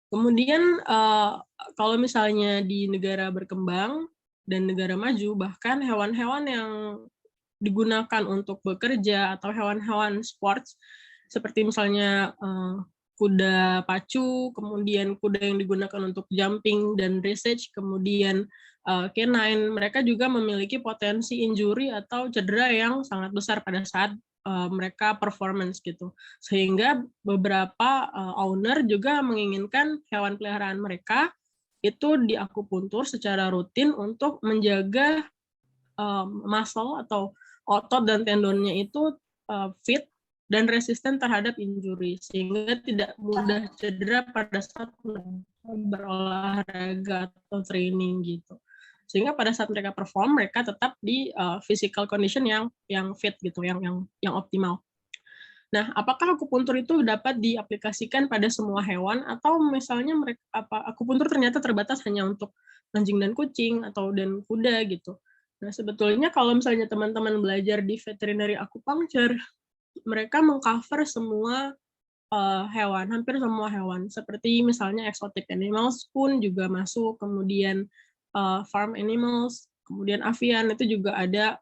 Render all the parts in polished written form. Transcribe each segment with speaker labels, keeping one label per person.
Speaker 1: Kemudian kalau misalnya di negara berkembang dan negara maju, bahkan hewan-hewan yang digunakan untuk bekerja atau hewan-hewan sports seperti misalnya kuda pacu, kemudian kuda yang digunakan untuk jumping dan dressage, kemudian canine, mereka juga memiliki potensi injury atau cedera yang sangat besar pada saat mereka performance gitu. Sehingga beberapa owner juga menginginkan hewan peliharaan mereka itu diakupuntur secara rutin untuk menjaga muscle atau otot dan tendonnya itu fit dan resisten terhadap injury sehingga tidak mudah cedera pada saat berolahraga atau training gitu. Sehingga pada saat mereka perform mereka tetap di physical condition yang fit gitu, yang optimal. Nah, apakah akupuntur itu dapat diaplikasikan pada semua hewan atau misalnya akupuntur ternyata terbatas hanya untuk anjing dan kucing atau dan kuda gitu. Nah, sebetulnya kalau misalnya teman-teman belajar di veterinary acupuncture, mereka mengcover semua hewan, hampir semua hewan. Seperti misalnya exotic animals pun juga masuk, kemudian farm animals, kemudian avian itu juga ada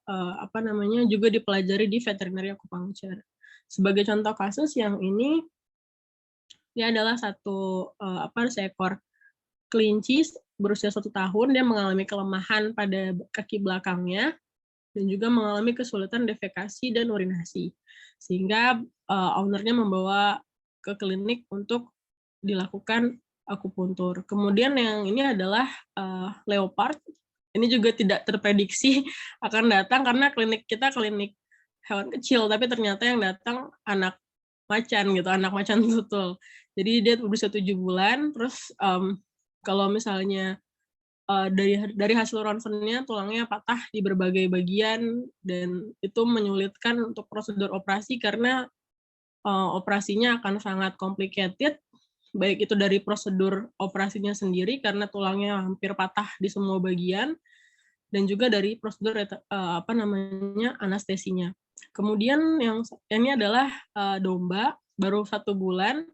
Speaker 1: juga dipelajari di veterinary acupuncture. Sebagai contoh kasus yang ini adalah seekor kelinci berusia 1 tahun, dia mengalami kelemahan pada kaki belakangnya dan juga mengalami kesulitan defekasi dan urinasi. Sehingga owner-nya membawa ke klinik untuk dilakukan akupuntur. Kemudian yang ini adalah leopard. Ini juga tidak terprediksi akan datang karena klinik kita klinik hewan kecil, tapi ternyata yang datang anak macan gitu, anak macan tutul. Jadi dia berusia 7 bulan, terus kalau misalnya dari hasil ronsennya tulangnya patah di berbagai bagian dan itu menyulitkan untuk prosedur operasi karena operasinya akan sangat complicated, baik itu dari prosedur operasinya sendiri karena tulangnya hampir patah di semua bagian dan juga dari prosedur anestesinya. Kemudian yang ini adalah domba baru 1 bulan,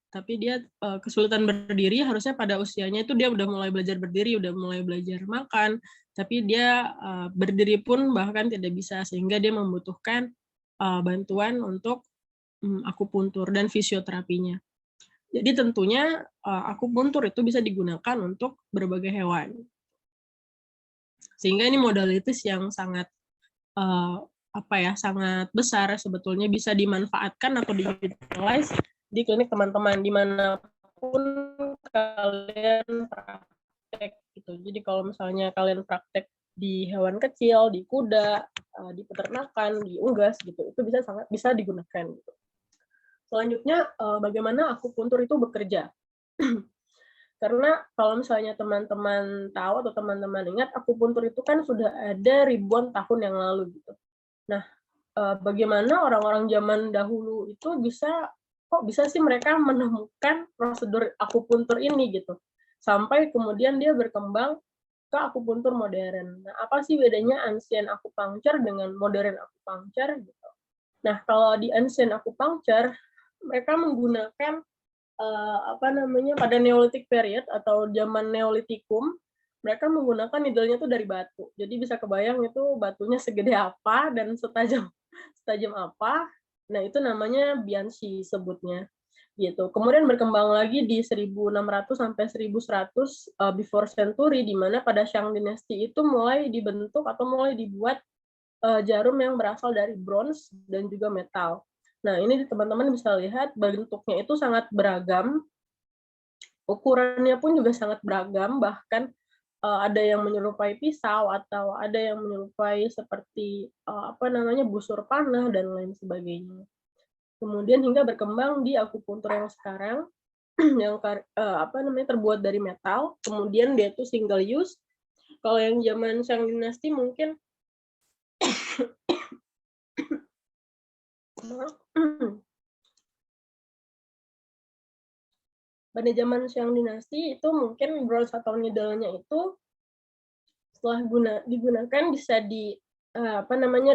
Speaker 1: tapi dia kesulitan berdiri. Harusnya pada usianya itu dia udah mulai belajar berdiri, udah mulai belajar makan, tapi dia berdiri pun bahkan tidak bisa sehingga dia membutuhkan bantuan untuk akupuntur dan fisioterapinya. Jadi tentunya akupuntur itu bisa digunakan untuk berbagai hewan. Sehingga ini modalitas yang sangat sangat besar sebetulnya bisa dimanfaatkan atau di-utilize di klinik teman-teman dimanapun kalian praktek gitu. Jadi kalau misalnya kalian praktek di hewan kecil, di kuda, di peternakan, di unggas gitu, itu bisa digunakan gitu. Selanjutnya bagaimana akupuntur itu bekerja? Karena kalau misalnya teman-teman tahu atau teman-teman ingat, akupuntur itu kan sudah ada ribuan tahun yang lalu gitu. Nah, bagaimana orang-orang zaman dahulu itu kok bisa sih mereka menemukan prosedur akupuntur ini gitu. Sampai kemudian dia berkembang ke akupuntur modern. Nah, apa sih bedanya ancient acupuncture dengan modern acupuncture gitu. Nah, kalau di ancient acupuncture mereka menggunakan pada Neolithic period atau zaman Neolitikum, mereka menggunakan needle-nya tuh dari batu. Jadi bisa kebayang itu batunya segede apa dan setajam apa. Nah, itu namanya Bianchi sebutnya. Gitu. Kemudian berkembang lagi di 1600 sampai 1100 before century di mana pada Shang Dynasty itu mulai dibentuk atau mulai dibuat jarum yang berasal dari bronze dan juga metal. Nah, ini teman-teman bisa lihat bentuknya itu sangat beragam, ukurannya pun juga sangat beragam, bahkan ada yang menyerupai pisau atau ada yang menyerupai seperti busur panah dan lain sebagainya. Kemudian hingga berkembang di akupuntur yang sekarang yang terbuat dari metal, kemudian dia itu single use. Kalau yang zaman Shang Dynasty mungkin pada zaman Shang Dynasty itu mungkin bronze atau needle-nya itu setelah digunakan bisa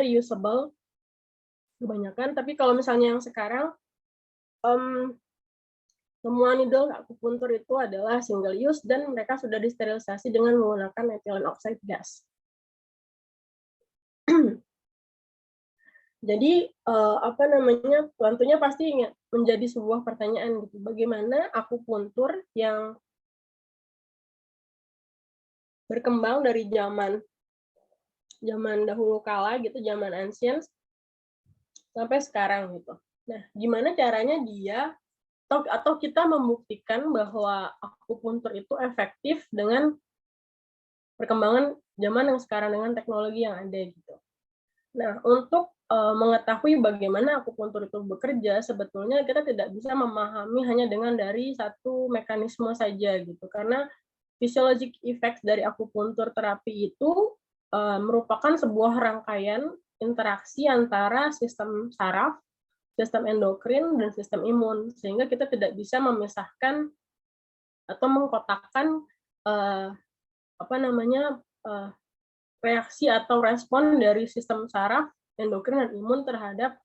Speaker 1: reusable kebanyakan. Tapi kalau misalnya yang sekarang Semua needle akupuntur itu adalah single use dan mereka sudah disterilisasi dengan menggunakan ethylene oxide gas. Jadi apa namanya, tentunya pasti menjadi sebuah pertanyaan gitu, bagaimana akupuntur yang berkembang dari zaman dahulu kala gitu, zaman ancient sampai sekarang gitu. Nah, gimana caranya dia atau kita membuktikan bahwa akupuntur itu efektif dengan perkembangan zaman yang sekarang dengan teknologi yang ada gitu. Nah, untuk mengetahui bagaimana akupuntur itu bekerja, sebetulnya kita tidak bisa memahami hanya dengan dari satu mekanisme saja gitu, karena physiologic effects dari akupuntur terapi itu merupakan sebuah rangkaian interaksi antara sistem saraf, sistem endokrin, dan sistem imun, sehingga kita tidak bisa memisahkan atau mengkotakkan apa namanya reaksi atau respon dari sistem saraf, endokrin, dan imun terhadap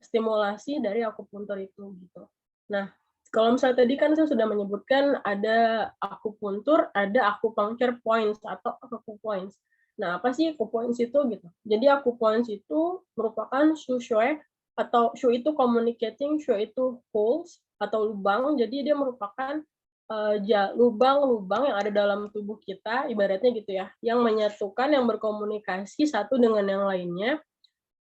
Speaker 1: stimulasi dari akupuntur itu gitu. Nah, kalau misalnya tadi kan saya sudah menyebutkan ada akupuntur, ada acupuncture points atau acupoints. Nah, apa sih acupoints itu gitu? Jadi acupoints itu merupakan shui atau shui itu communicating, shui itu holes atau lubang. Jadi dia merupakan lubang-lubang yang ada dalam tubuh kita, ibaratnya gitu ya, yang menyatukan, yang berkomunikasi satu dengan yang lainnya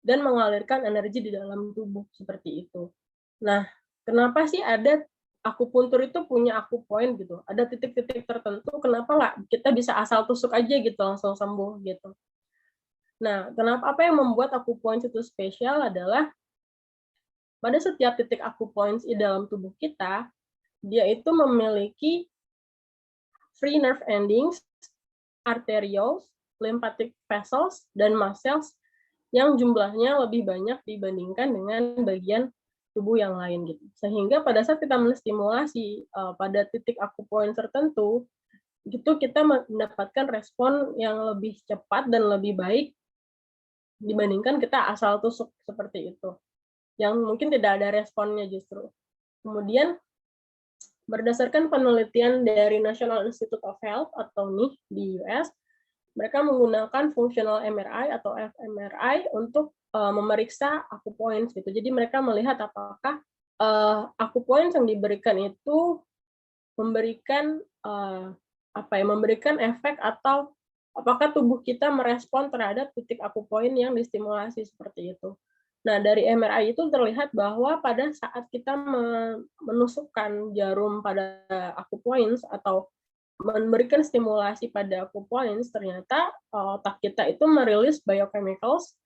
Speaker 1: dan mengalirkan energi di dalam tubuh seperti itu. Nah, kenapa sih ada akupuntur itu punya akupoint gitu? Ada titik-titik tertentu, kenapa nggak kita bisa asal tusuk aja gitu langsung sembuh gitu? Nah, apa yang membuat akupoint itu spesial adalah pada setiap titik akupoint di dalam tubuh kita, dia itu memiliki free nerve endings, arterioles, lymphatic vessels, dan muscles yang jumlahnya lebih banyak dibandingkan dengan bagian tubuh yang lain gitu. Sehingga pada saat kita menstimulasi pada titik akupoint tertentu, itu kita mendapatkan respon yang lebih cepat dan lebih baik dibandingkan kita asal tusuk seperti itu. Yang mungkin tidak ada responnya justru. Kemudian berdasarkan penelitian dari National Institute of Health atau NIH di US, mereka menggunakan functional MRI atau fMRI untuk memeriksa akupoints gitu. Jadi mereka melihat apakah akupoints yang diberikan itu memberikan memberikan efek atau apakah tubuh kita merespon terhadap titik akupoint yang distimulasi seperti itu. Nah, dari MRI itu terlihat bahwa pada saat kita menusukkan jarum pada akupoints atau memberikan stimulasi pada akupoints, ternyata otak kita itu merilis biochemicals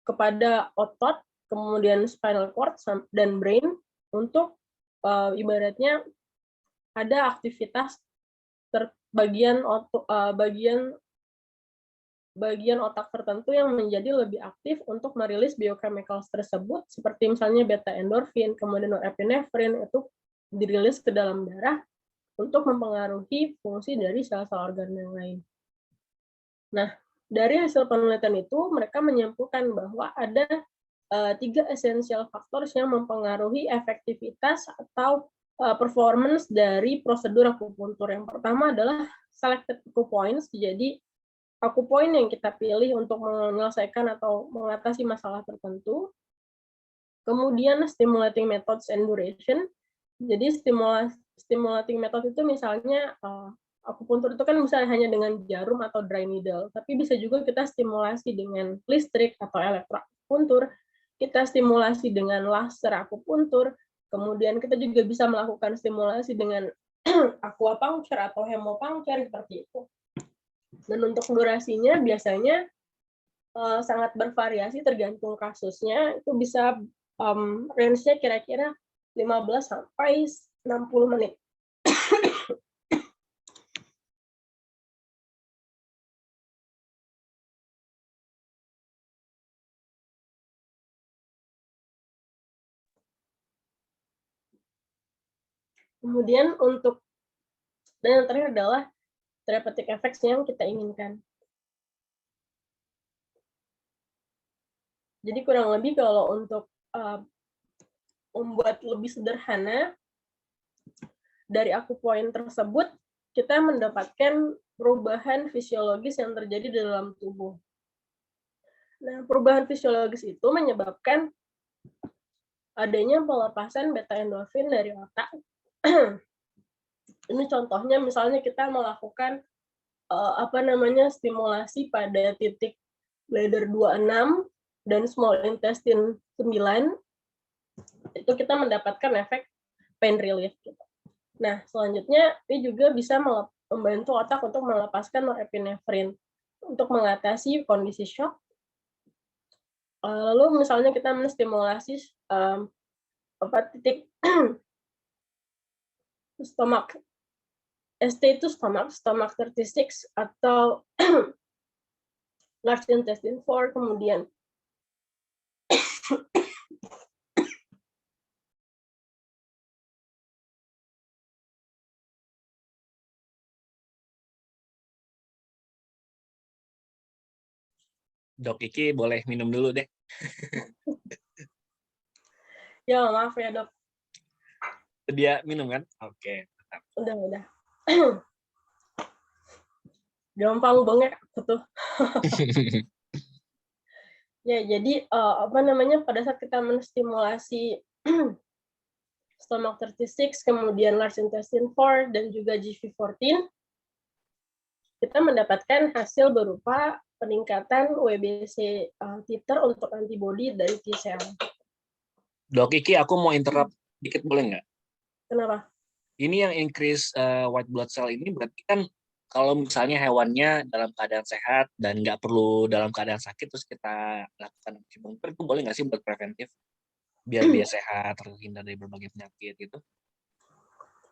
Speaker 1: kepada otot, kemudian spinal cord dan brain untuk ibaratnya ada aktivitas bagian otak tertentu yang menjadi lebih aktif untuk merilis biochemicals tersebut, seperti misalnya beta endorfin, kemudian norepinefrin itu dirilis ke dalam darah untuk mempengaruhi fungsi dari sel-sel organ yang lain. Nah, dari hasil penelitian itu mereka menyimpulkan bahwa ada 3 essential factors yang mempengaruhi efektivitas atau performance dari prosedur akupuntur. Yang pertama adalah selected acupoints, jadi akupoint yang kita pilih untuk menyelesaikan atau mengatasi masalah tertentu. Kemudian stimulating methods and duration, jadi stimulating method itu misalnya akupuntur itu kan bisa hanya dengan jarum atau dry needle, tapi bisa juga kita stimulasi dengan listrik atau elektroakupuntur, kita stimulasi dengan laser akupuntur, kemudian kita juga bisa melakukan stimulasi dengan aquapuncture atau hemopuncture seperti itu. Dan untuk durasinya biasanya sangat bervariasi tergantung kasusnya, itu bisa range-nya kira-kira 15 sampai 60 menit. Kemudian dan yang terakhir adalah therapeutic effects yang kita inginkan. Jadi kurang lebih kalau untuk membuat lebih sederhana, dari akupoint tersebut kita mendapatkan perubahan fisiologis yang terjadi di dalam tubuh. Nah, perubahan fisiologis itu menyebabkan adanya pelepasan beta endorfin dari otak. Ini contohnya misalnya kita melakukan stimulasi pada titik bladder 26 dan small intestine 9, itu kita mendapatkan efek pain relief gitu. Nah, selanjutnya ini juga bisa membantu otak untuk melepaskan norepinefrin untuk mengatasi kondisi shock. Lalu misalnya kita menstimulasi titik stomach, ST itu stomach 36 atau large intestine 4, kemudian
Speaker 2: Dok Iki boleh minum dulu deh.
Speaker 1: ya maaf ya dok.
Speaker 2: Dia minum kan? Oke.
Speaker 1: Udah. Gampang banget aku tuh. Ya, jadi pada saat kita menstimulasi stomach 36, kemudian large intestine 4 dan juga GV14, kita mendapatkan hasil berupa peningkatan WBC titer untuk antibodi dari T cell.
Speaker 2: Dok Iki, aku mau interrupt dikit boleh nggak?
Speaker 1: Kenapa?
Speaker 2: Ini yang increase white blood cell ini berarti kan kalau misalnya hewannya dalam keadaan sehat dan nggak perlu dalam keadaan sakit, terus kita lakukan acupuncture, itu boleh nggak sih buat preventif? Biar dia sehat, terhindar dari berbagai penyakit gitu.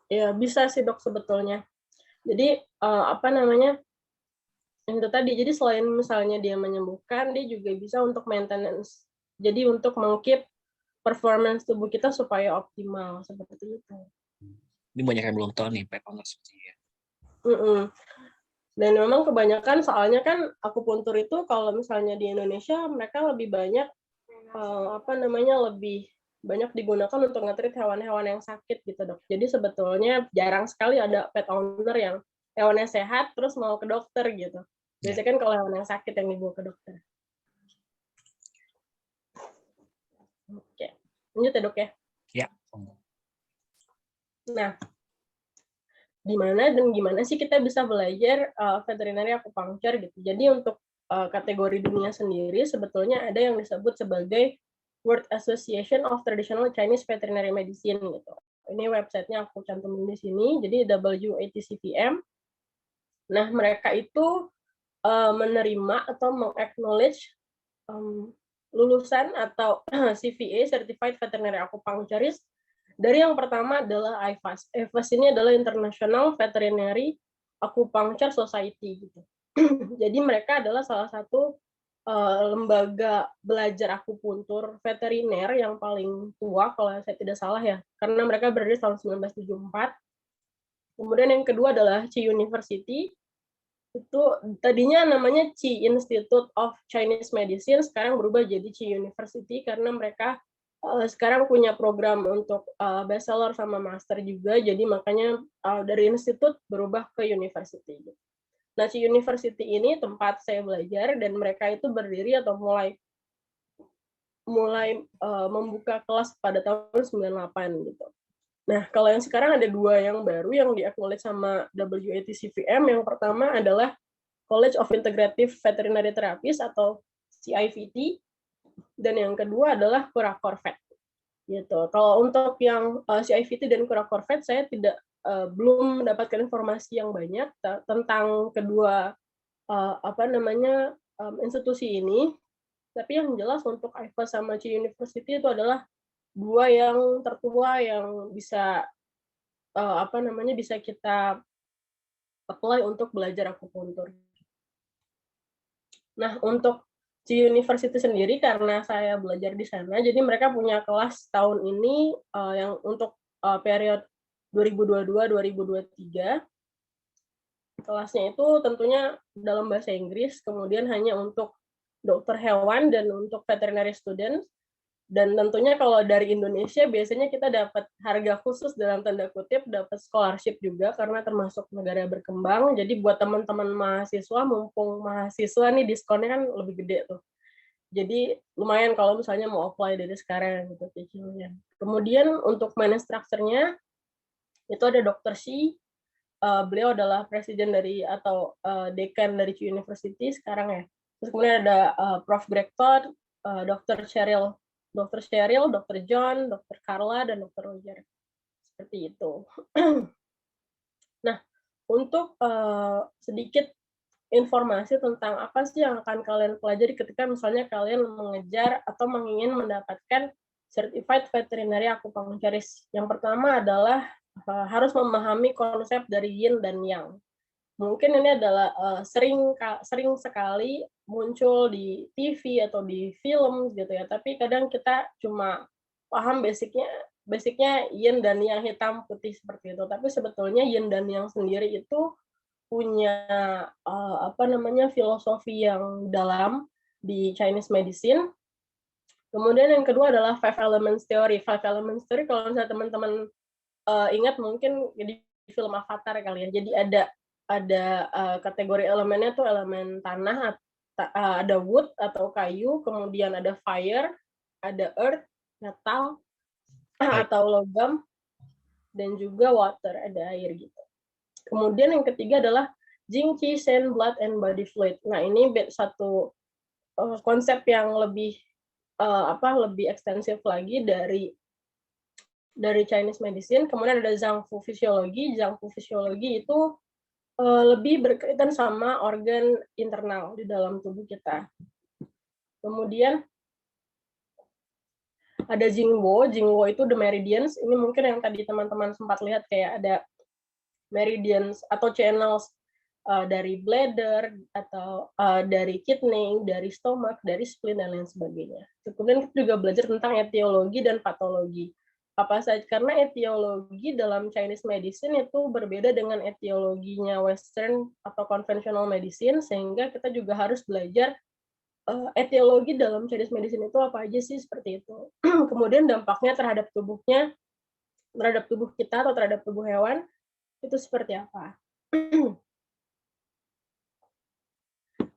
Speaker 1: Ya, bisa sih dok sebetulnya. Jadi, itu tadi, jadi selain misalnya dia menyembuhkan, dia juga bisa untuk maintenance. Jadi untuk meng-keep performance tubuh kita supaya optimal, seperti itu.
Speaker 2: Ini banyak yang belum tahu nih, pet owners.
Speaker 1: Dan memang kebanyakan, soalnya kan akupuntur itu kalau misalnya di Indonesia, mereka lebih banyak, lebih banyak digunakan untuk nge-treat hewan-hewan yang sakit gitu dok. Jadi sebetulnya jarang sekali ada pet owner yang hewannya sehat terus mau ke dokter gitu. Biasanya kan kalau hewan yang sakit yang dibawa ke dokter. Oke, lanjut ya dok ya.
Speaker 2: Ya.
Speaker 1: Nah, gimana sih kita bisa belajar veterinary acupuncture gitu. Jadi untuk kategori dunia sendiri sebetulnya ada yang disebut sebagai World Association of Traditional Chinese Veterinary Medicine gitu. Ini websitenya aku cantumin di sini. Jadi WATCVM. Nah, mereka itu menerima atau meng-acknowledge lulusan atau CVA, Certified Veterinary Acupuncturist, dari yang pertama adalah IVAS. IVAS ini adalah International Veterinary Acupuncture Society gitu. Jadi mereka adalah salah satu lembaga belajar akupuntur veteriner yang paling tua kalau saya tidak salah ya, karena mereka berdiri tahun 1974. Kemudian yang kedua adalah Chi University, itu tadinya namanya Chi Institute of Chinese Medicine, sekarang berubah jadi Chi University karena mereka sekarang punya program untuk bachelor sama master juga, jadi makanya dari institut berubah ke university. Nah, Chi University ini tempat saya belajar dan mereka itu berdiri atau mulai membuka kelas pada tahun 98 gitu. Nah, kalau yang sekarang ada dua yang baru yang di-acknowledge sama WATCVM. Yang pertama adalah College of Integrative Veterinary Therapists atau CIVT, dan yang kedua adalah Curacorvet. Gitu. Kalau untuk yang CIVT dan Curacorvet, saya belum mendapatkan informasi yang banyak tentang kedua institusi ini. Tapi yang jelas untuk IVAS sama Chi University itu adalah dua yang tertua yang bisa bisa kita apply untuk belajar akupuntur. Nah, untuk Chi University sendiri karena saya belajar di sana, jadi mereka punya kelas tahun ini yang untuk period 2022-2023. Kelasnya itu tentunya dalam bahasa Inggris, kemudian hanya untuk dokter hewan dan untuk veterinary students. Dan tentunya kalau dari Indonesia biasanya kita dapat harga khusus dalam tanda kutip, dapat scholarship juga karena termasuk negara berkembang. Jadi buat teman-teman mahasiswa, mumpung mahasiswa nih diskonnya kan lebih gede tuh. Jadi lumayan kalau misalnya mau apply dari sekarang gitu cicilnya. Kemudian untuk manage structure-nya itu ada Dr. Shi, beliau adalah presiden dari atau dekan dari Chu University sekarang ya. Terus kemudian ada Prof. Greg Todd, Dr. Cheryl, Dr. John, Dr. Carla, dan Dr. Roger. Seperti itu. Nah, untuk sedikit informasi tentang apa sih yang akan kalian pelajari ketika misalnya kalian mengejar atau ingin mendapatkan Certified Veterinary Acupuncturist. Yang pertama adalah harus memahami konsep dari Yin dan Yang. Mungkin ini adalah sering sekali muncul di TV atau di film gitu ya, tapi kadang kita cuma paham basicnya Yin dan Yang, hitam putih seperti itu. Tapi sebetulnya Yin dan Yang sendiri itu punya filosofi yang dalam di Chinese medicine. Kemudian yang kedua adalah Five Elements Theory. Five Elements Theory kalau misalnya teman-teman ingat mungkin di film Avatar kali ya. Jadi ada kategori elemennya tuh elemen tanah, ada wood atau kayu, kemudian ada fire, ada earth, metal atau logam, dan juga water, ada air gitu. Kemudian yang ketiga adalah Jing Qi Shen Blood and Body Fluid. Nah, ini satu konsep yang lebih lebih ekstensif lagi dari Chinese medicine. Kemudian ada Zhang Fu Physiology. Zhang Fu Physiology itu lebih berkaitan sama organ internal di dalam tubuh kita. Kemudian ada Jingwo. Jingwo itu the meridians. Ini mungkin yang tadi teman-teman sempat lihat kayak ada meridians atau channels dari bladder atau dari kidney, dari stomach, dari spleen dan lain sebagainya. Kemudian kita juga belajar tentang etiologi dan patologi. Apa saja karena etiologi dalam Chinese medicine itu berbeda dengan etiologinya Western atau conventional medicine, sehingga kita juga harus belajar etiologi dalam Chinese medicine itu apa aja sih, seperti itu. Kemudian dampaknya terhadap tubuh kita atau terhadap tubuh hewan itu seperti apa.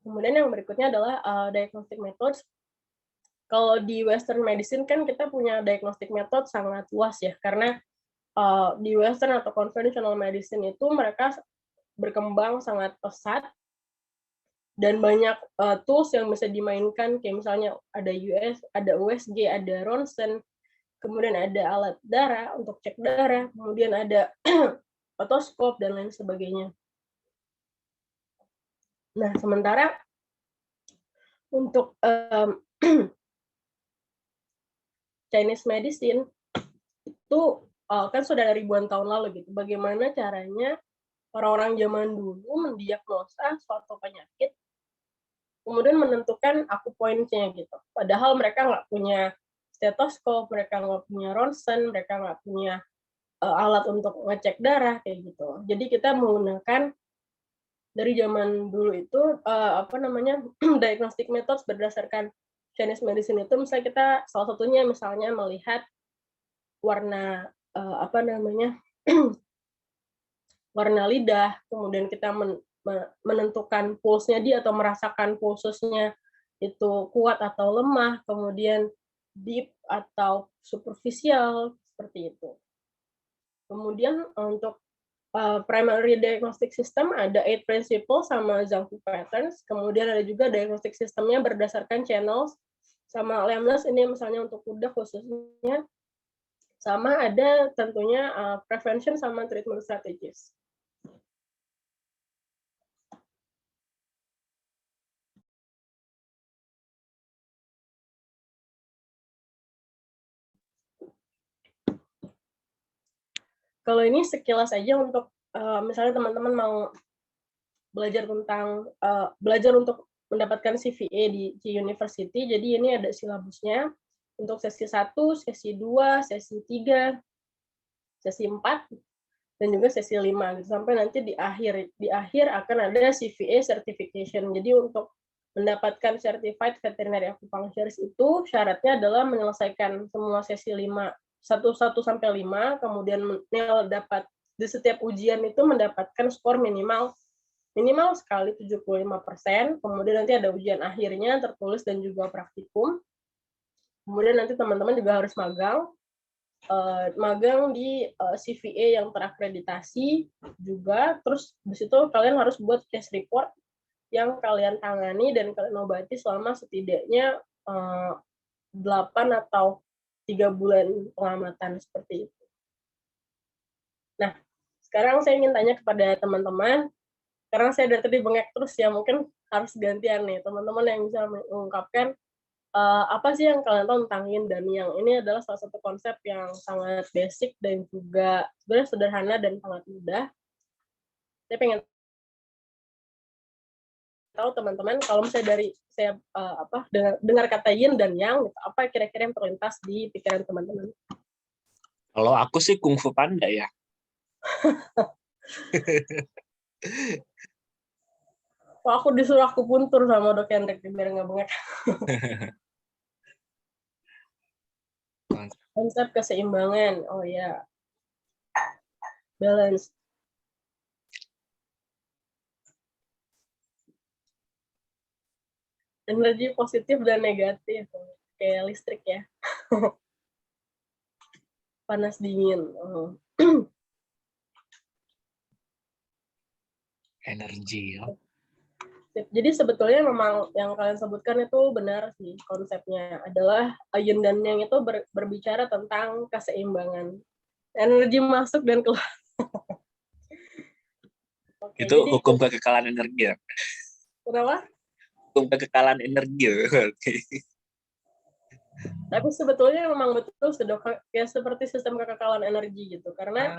Speaker 1: Kemudian yang berikutnya adalah diagnostic methods. Kalau di Western medicine kan kita punya diagnostic method sangat luas ya, karena di Western atau conventional medicine itu mereka berkembang sangat pesat dan banyak tools yang bisa dimainkan, kayak misalnya ada USG, ada ronsen, kemudian ada alat darah untuk cek darah, kemudian ada otoskop dan lain sebagainya. Nah, sementara untuk Chinese medicine itu kan sudah dari ribuan tahun lalu gitu. Bagaimana caranya orang-orang zaman dulu mendiagnosa suatu penyakit, kemudian menentukan akupointnya gitu. Padahal mereka nggak punya stetoskop, mereka nggak punya ronsen, mereka nggak punya alat untuk ngecek darah kayak gitu. Jadi kita menggunakan dari zaman dulu itu diagnostic methods berdasarkan Chinese medicine itu, misalnya kita salah satunya misalnya melihat warna warna lidah, kemudian kita menentukan pulsnya dia atau merasakan pulsnya itu kuat atau lemah, kemudian deep atau superficial, seperti itu. Kemudian untuk primary diagnostic system ada 8 principles sama Zhang Fu patterns, kemudian ada juga diagnostic systemnya berdasarkan channels sama Lemnes, ini misalnya untuk kuda khususnya, sama ada tentunya prevention sama treatment strategies. Kalau ini sekilas aja untuk misalnya teman-teman mau belajar untuk mendapatkan CVA di University. Jadi ini ada silabusnya untuk sesi 1, sesi 2, sesi 3, sesi 4, dan juga sesi 5 gitu. Sampai nanti di akhir akan ada CVA certification. Jadi untuk mendapatkan certified veterinary acupuncturist itu syaratnya adalah menyelesaikan semua sesi 1 sampai 5, kemudian dapat di setiap ujian itu mendapatkan skor minimal sekali 75%, kemudian nanti ada ujian akhirnya tertulis dan juga praktikum. Kemudian nanti teman-teman juga harus magang di CVA yang terakreditasi juga. Terus di situ kalian harus buat case report yang kalian tangani dan kalian obati selama setidaknya 8 atau 3 bulan pengamatan seperti itu. Nah, sekarang saya ingin tanya kepada teman-teman, karena saya dari tadi bengek terus ya, mungkin harus gantian nih, teman-teman yang bisa mengungkapkan apa sih yang kalian tahu tentang yin dan yang. Ini adalah salah satu konsep yang sangat basic dan juga sebenarnya sederhana dan sangat mudah. Saya pengen tahu teman-teman, kalau misalnya dari saya dengar kata yin dan yang, gitu, apa kira-kira yang terlintas di pikiran teman-teman?
Speaker 2: Kalau aku sih Kung Fu Panda ya.
Speaker 1: Wah, aku disuruh aku puntur sama Dok Hendrik biar nggak bengek. Konsep keseimbangan, oh ya, balance. Energi positif dan negatif, kayak listrik ya. Panas dingin. Oh.
Speaker 2: Energi. Ya.
Speaker 1: Jadi sebetulnya memang yang kalian sebutkan itu benar sih, konsepnya adalah yin dan yang itu berbicara tentang keseimbangan. Energi masuk dan keluar. Oke,
Speaker 2: Itu
Speaker 1: jadi,
Speaker 2: hukum kekekalan energi ya.
Speaker 1: kenapa?
Speaker 2: Hukum kekekalan energi.
Speaker 1: Tapi sebetulnya memang betul ya seperti sistem kekekalan energi gitu. Karena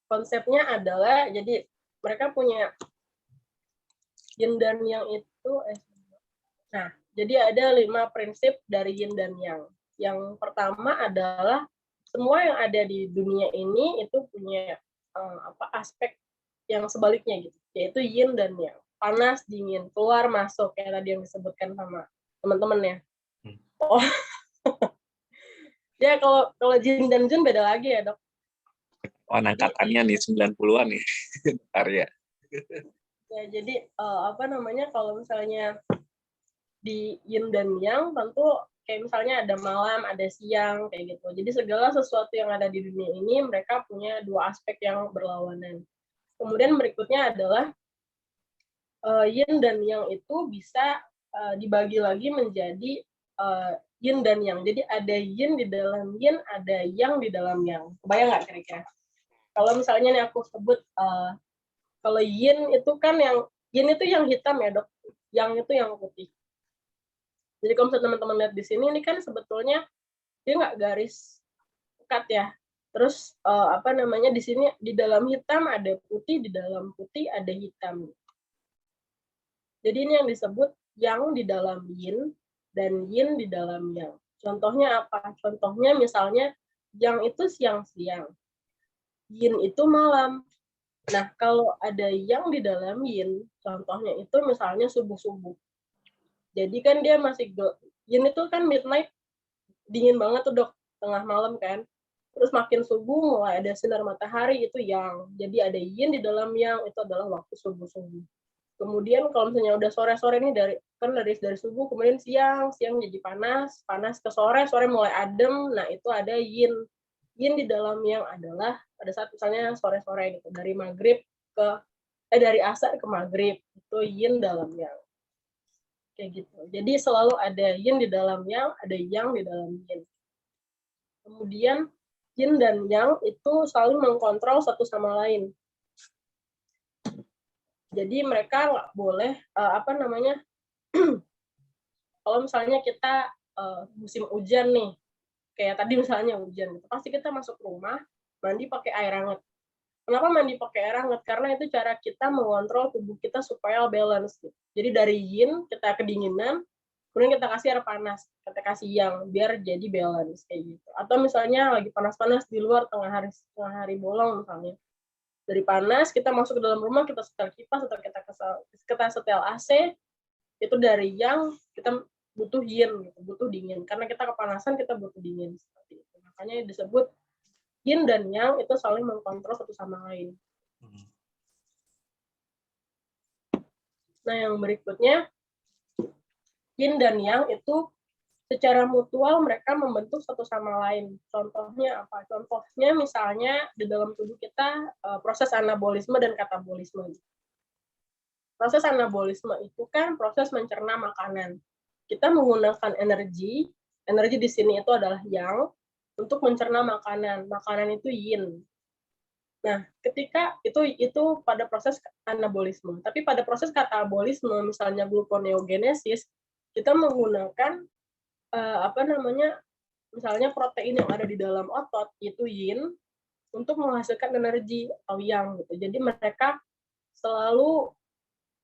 Speaker 1: konsepnya adalah, jadi mereka punya yin dan yang itu, nah, jadi ada 5 prinsip dari yin dan yang. Yang pertama adalah semua yang ada di dunia ini itu punya aspek yang sebaliknya gitu, yaitu yin dan yang. Panas, dingin, keluar, masuk, kayak tadi yang disebutkan sama teman-teman ya. Oh. Ya, kalau Jin dan Jun beda lagi ya, Dok.
Speaker 2: Oh, angkatannya nih 90-an nih. Bentar ya.
Speaker 1: Ya, jadi kalau misalnya di yin dan yang, tentu kayak misalnya ada malam, ada siang, kayak gitu. Jadi segala sesuatu yang ada di dunia ini, mereka punya 2 aspek yang berlawanan. Kemudian berikutnya adalah yin dan yang itu bisa dibagi lagi menjadi yin dan yang. Jadi ada yin di dalam yin, ada yang di dalam yang. Kebayang nggak kira-kira? Kalau misalnya nih aku sebut, kalau yin itu kan yin itu yang hitam ya, Dok. Yang itu yang putih. Jadi kalau misalnya teman-teman lihat di sini, ini kan sebetulnya dia nggak garis pekat ya. Terus di sini di dalam hitam ada putih, di dalam putih ada hitam. Jadi ini yang disebut yang di dalam yin dan yin di dalam yang. Contohnya apa? Contohnya misalnya yang itu siang-siang, yin itu malam. Nah, kalau ada yang di dalam yin, contohnya itu misalnya subuh-subuh. Jadi kan dia masih yin itu kan midnight, dingin banget tuh, Dok, tengah malam kan. Terus makin subuh mulai ada sinar matahari, itu yang. Jadi ada yin di dalam yang, itu adalah waktu subuh-subuh. Kemudian kalau misalnya udah sore-sore nih dari subuh, kemudian siang jadi panas ke sore mulai adem, nah itu ada yin. Yin di dalam yang adalah pada saat misalnya sore-sore gitu, dari asar ke maghrib, itu yin dalam yang. Kayak gitu. Jadi selalu ada yin di dalam yang, ada yang di dalam yin. Kemudian yin dan yang itu saling mengkontrol satu sama lain. Jadi mereka nggak boleh kalau misalnya kita musim hujan nih, kayak tadi misalnya hujan, pasti kita masuk rumah mandi pakai air hangat. Kenapa mandi pakai air hangat? Karena itu cara kita mengontrol tubuh kita supaya balance. Jadi dari yin kita kedinginan, kemudian kita kasih air panas, kita kasih yang biar jadi balance kayak gitu. Atau misalnya lagi panas-panas di luar tengah hari bolong misalnya. Dari panas kita masuk ke dalam rumah, kita setel kipas atau kita setel AC, itu dari yang kita butuh yin, gitu, butuh dingin. Karena kita kepanasan, kita butuh dingin. Seperti itu. Makanya disebut yin dan yang itu saling mengkontrol satu sama lain. Nah, yang berikutnya, yin dan yang itu secara mutual mereka membentuk satu sama lain. Contohnya apa? Contohnya misalnya di dalam tubuh kita proses anabolisme dan katabolisme. Proses anabolisme itu kan proses mencerna makanan. Kita menggunakan energi di sini itu adalah yang untuk mencerna makanan. Makanan itu yin. Nah, ketika itu pada proses anabolisme. Tapi pada proses katabolisme, misalnya gluconeogenesis, kita menggunakan misalnya protein yang ada di dalam otot itu yin untuk menghasilkan energi atau yang gitu. Jadi mereka selalu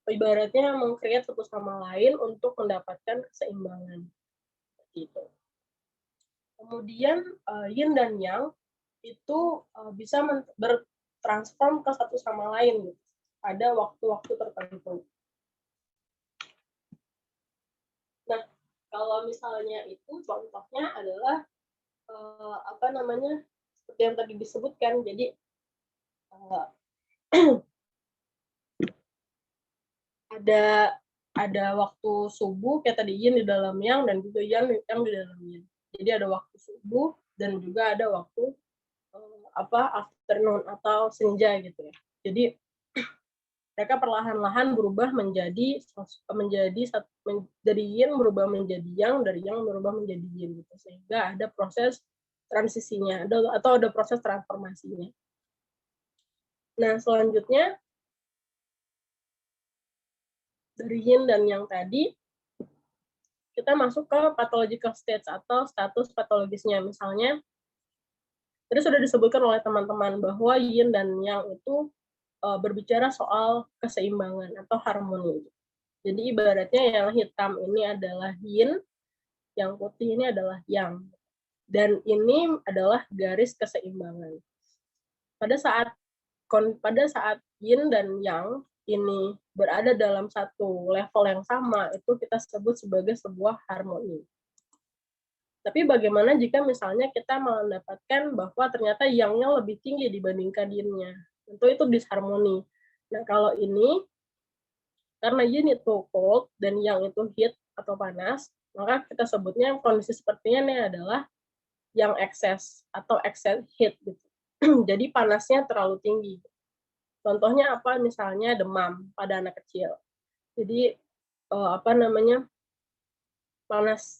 Speaker 1: ibaratnya meng-create satu sama lain untuk mendapatkan keseimbangan gitu. Kemudian yin dan yang itu bisa bertransform ke satu sama lain gitu, pada waktu-waktu tertentu. Nah, kalau misalnya itu contohnya adalah seperti yang tadi disebutkan. Jadi ada waktu subuh kayak tadi yin di dalam yang dan juga yang di dalam yin. Jadi ada waktu subuh dan juga ada waktu afternoon atau senja gitu ya. Jadi mereka perlahan-lahan berubah menjadi dari yin berubah menjadi yang, dari yang berubah menjadi yin gitu, sehingga ada proses transisinya atau ada proses transformasinya. Nah, selanjutnya dari yin dan yang tadi kita masuk ke pathological stage atau status patologisnya. Misalnya tadi sudah disebutkan oleh teman-teman bahwa yin dan yang itu berbicara soal keseimbangan atau harmoni. Jadi ibaratnya yang hitam ini adalah yin, yang putih ini adalah yang. Dan ini adalah garis keseimbangan. Pada saat yin dan yang ini berada dalam satu level yang sama, itu kita sebut sebagai sebuah harmoni. Tapi bagaimana jika misalnya kita mendapatkan bahwa ternyata yang-nya lebih tinggi dibandingkan yin-nya? Tentu itu disharmoni. Nah, kalau ini, karena yin itu cold dan yang itu heat atau panas, maka kita sebutnya kondisi sepertinya ini adalah yang excess atau excess heat gitu. Jadi panasnya terlalu tinggi. Contohnya apa? Misalnya demam pada anak kecil. Jadi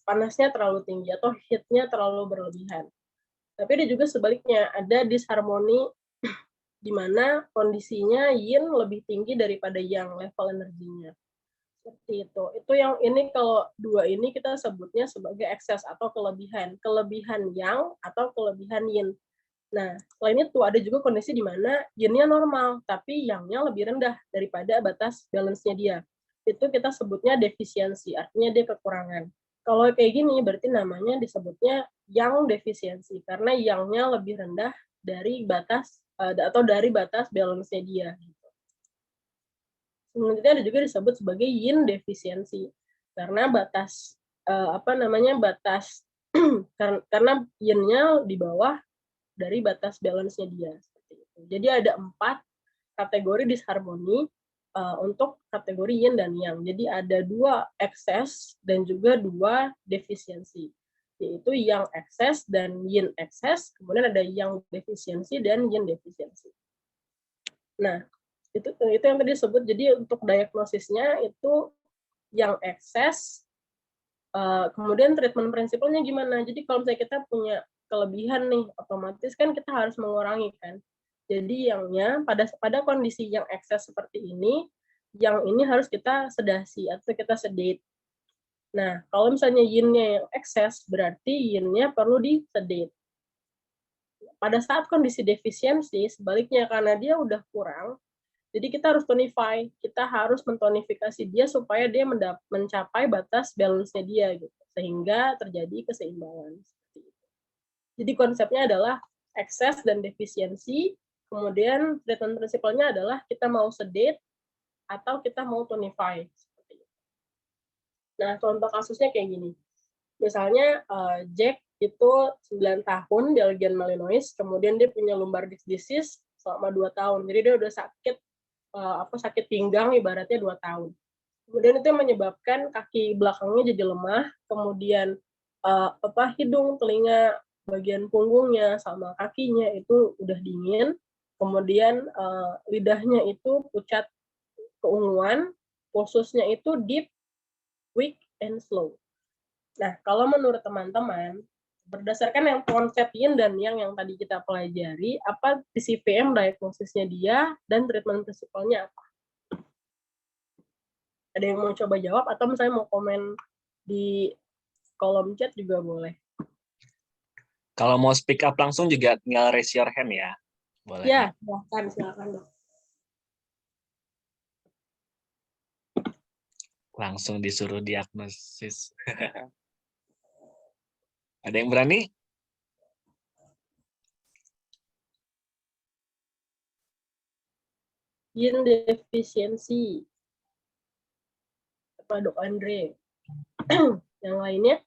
Speaker 1: panasnya terlalu tinggi atau heat-nya terlalu berlebihan. Tapi ada juga sebaliknya, ada disharmoni di mana kondisinya yin lebih tinggi daripada yang level energinya. Seperti itu. Itu yang ini kalau dua ini kita sebutnya sebagai excess atau kelebihan. Kelebihan yang atau kelebihan yin. Nah, selain itu ada juga kondisi di mana yin-nya normal, tapi yang-nya lebih rendah daripada batas balance-nya dia. Itu kita sebutnya defisiensi, artinya dia kekurangan. Kalau kayak gini berarti namanya disebutnya yang defisiensi, karena yang-nya lebih rendah dari batas atau dari batas balance-nya dia. Selanjutnya ada juga disebut sebagai yin defisiensi, karena batas karena yin-nya di bawah dari batas balance-nya dia. Seperti itu. Jadi ada 4 kategori disharmoni untuk kategori yin dan yang. Jadi ada 2 excess dan juga 2 defisiensi, yaitu yang excess dan yin excess, kemudian ada yang defisiensi dan yin defisiensi. Nah, itu yang tadi disebut. Jadi untuk diagnosisnya itu yang excess, kemudian treatment prinsipalnya gimana. Jadi kalau misalnya kita punya kelebihan nih, otomatis kan kita harus mengurangi kan. Jadi yang-nya pada kondisi yang excess seperti ini, yang ini harus kita sedasi atau kita sedate. Nah, kalau misalnya yin-nya yang excess, berarti yin-nya perlu disedate. Pada saat kondisi defisiensi, sebaliknya karena dia udah kurang, jadi kita harus tonify, kita harus mentonifikasi dia supaya dia mencapai batas balance-nya dia gitu, sehingga terjadi keseimbangan. Jadi konsepnya adalah excess dan defisiensi, kemudian treatment prinsipalnya adalah kita mau sedate atau kita mau tonify. Nah, contoh kasusnya kayak gini. Misalnya Jack itu 9 tahun di Elgin, Illinois, kemudian dia punya lumbar disc disease selama 2 tahun. Jadi dia udah sakit pinggang ibaratnya 2 tahun. Kemudian itu menyebabkan kaki belakangnya jadi lemah, kemudian hidung, telinga, bagian punggungnya sama kakinya itu udah dingin, kemudian lidahnya itu pucat keunguan, pulsusnya itu deep, weak, and slow. Nah, kalau menurut teman-teman, berdasarkan yang konsep yin dan yang tadi kita pelajari, apa TCPM diagnosisnya dia dan treatment prinsipalnya apa? Ada yang mau coba jawab atau misalnya mau komen di kolom chat juga boleh.
Speaker 2: Kalau mau speak up langsung juga tinggal raise your hand ya. Boleh.
Speaker 1: Ya, silakan dong.
Speaker 2: Langsung disuruh diagnosis. Ada yang berani?
Speaker 1: Yin deficiency. Apa Dok Andre? Yang lainnya?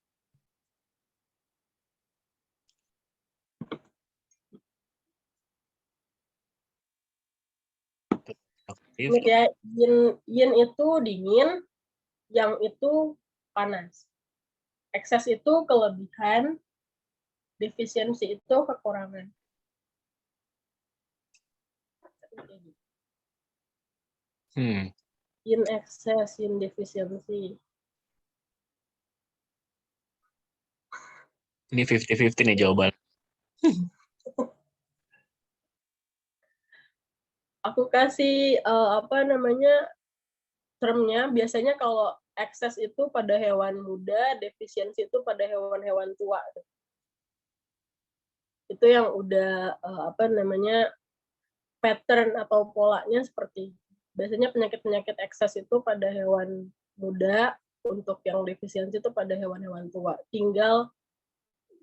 Speaker 1: Ingat ya, yin itu dingin, yang itu panas. Ekses itu kelebihan, defisiensi itu kekurangan. Yin ekses, yin defisiensi.
Speaker 2: Ini 50-50 nih jawaban.
Speaker 1: Aku kasih termnya biasanya kalau ekses itu pada hewan muda, defisiensi itu pada hewan-hewan tua. Itu yang udah pattern atau polanya seperti biasanya penyakit-penyakit ekses itu pada hewan muda, untuk yang defisiensi itu pada hewan-hewan tua. Tinggal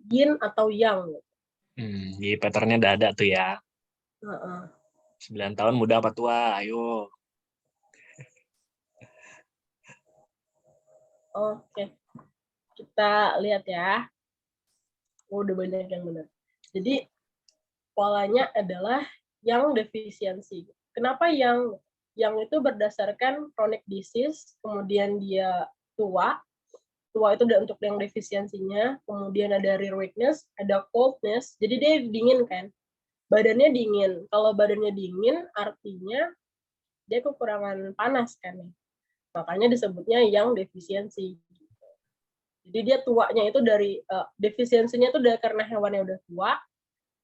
Speaker 1: yin atau yang.
Speaker 2: Jadi patternnya udah ada tuh ya. 9 tahun muda apa tua? Ayo.
Speaker 1: Oke. Kita lihat ya. Udah banyak yang benar. Jadi polanya adalah yang defisiensi. Kenapa yang? Yang itu berdasarkan chronic disease, kemudian dia tua itu untuk yang defisiensinya, kemudian ada rear weakness, ada coldness, jadi dia dingin kan, badannya dingin. Kalau badannya dingin artinya dia kekurangan panas kan, makanya disebutnya yang defisiensi. Jadi dia tuanya itu dari defisiensinya itu karena hewannya udah tua,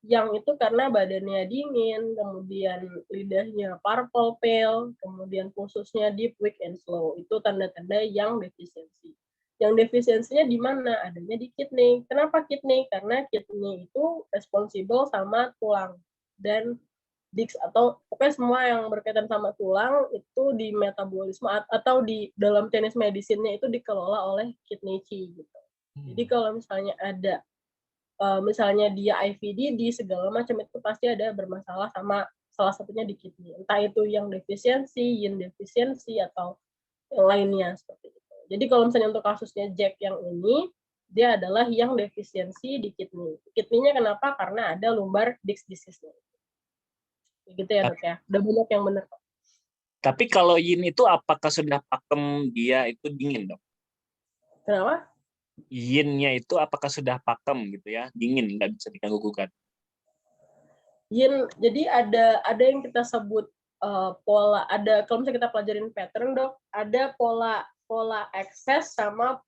Speaker 1: yang itu karena badannya dingin, kemudian lidahnya purple pale, kemudian pulsusnya deep, weak, and slow. Itu tanda-tanda yang defisiensi. Yang defisiensinya di mana? Adanya di kidney. Kenapa kidney? Karena kidney itu responsible sama tulang. Dan disc atau pokoknya semua yang berkaitan sama tulang itu di metabolisme atau di dalam Chinese medicine-nya itu dikelola oleh kidney qi gitu. Jadi kalau misalnya ada misalnya dia IVD di segala macam itu pasti ada bermasalah sama salah satunya di kidney. Entah itu yang defisiensi, yin defisiensi, atau yang lainnya seperti itu. Jadi kalau misalnya untuk kasusnya Jack yang ini, dia adalah yang defisiensi di kidney. Kidney-nya kenapa? Karena ada lumbar disc disease-nya. Gitu ya Dok ya. Udah banyak yang benar.
Speaker 2: Tapi kalau yin itu apakah sudah pakem dia itu dingin Dok?
Speaker 1: Kenapa?
Speaker 2: Yin-nya itu apakah sudah pakem gitu ya, dingin, nggak bisa diganggu gugat?
Speaker 1: Yin, jadi ada yang kita sebut pola, ada kalau misalnya kita pelajarin pattern Dok, ada pola excess sama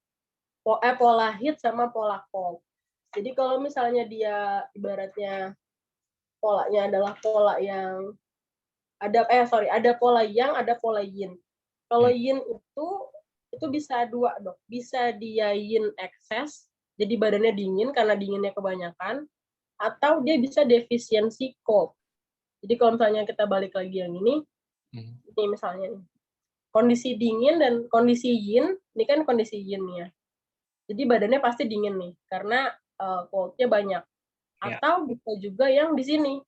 Speaker 1: pola heat sama pola cold. Jadi kalau misalnya dia ibaratnya polanya adalah pola yang ada pola yang, ada pola yin. Kalau yin itu bisa dua Dok, bisa dia yin excess, jadi badannya dingin karena dinginnya kebanyakan, atau dia bisa defisiensi cold. Jadi kalau misalnya kita balik lagi yang ini misalnya nih, kondisi dingin dan kondisi yin, ini kan kondisi yin ya. Jadi badannya pasti dingin nih, karena cold-nya banyak. Atau bisa juga yang di sini.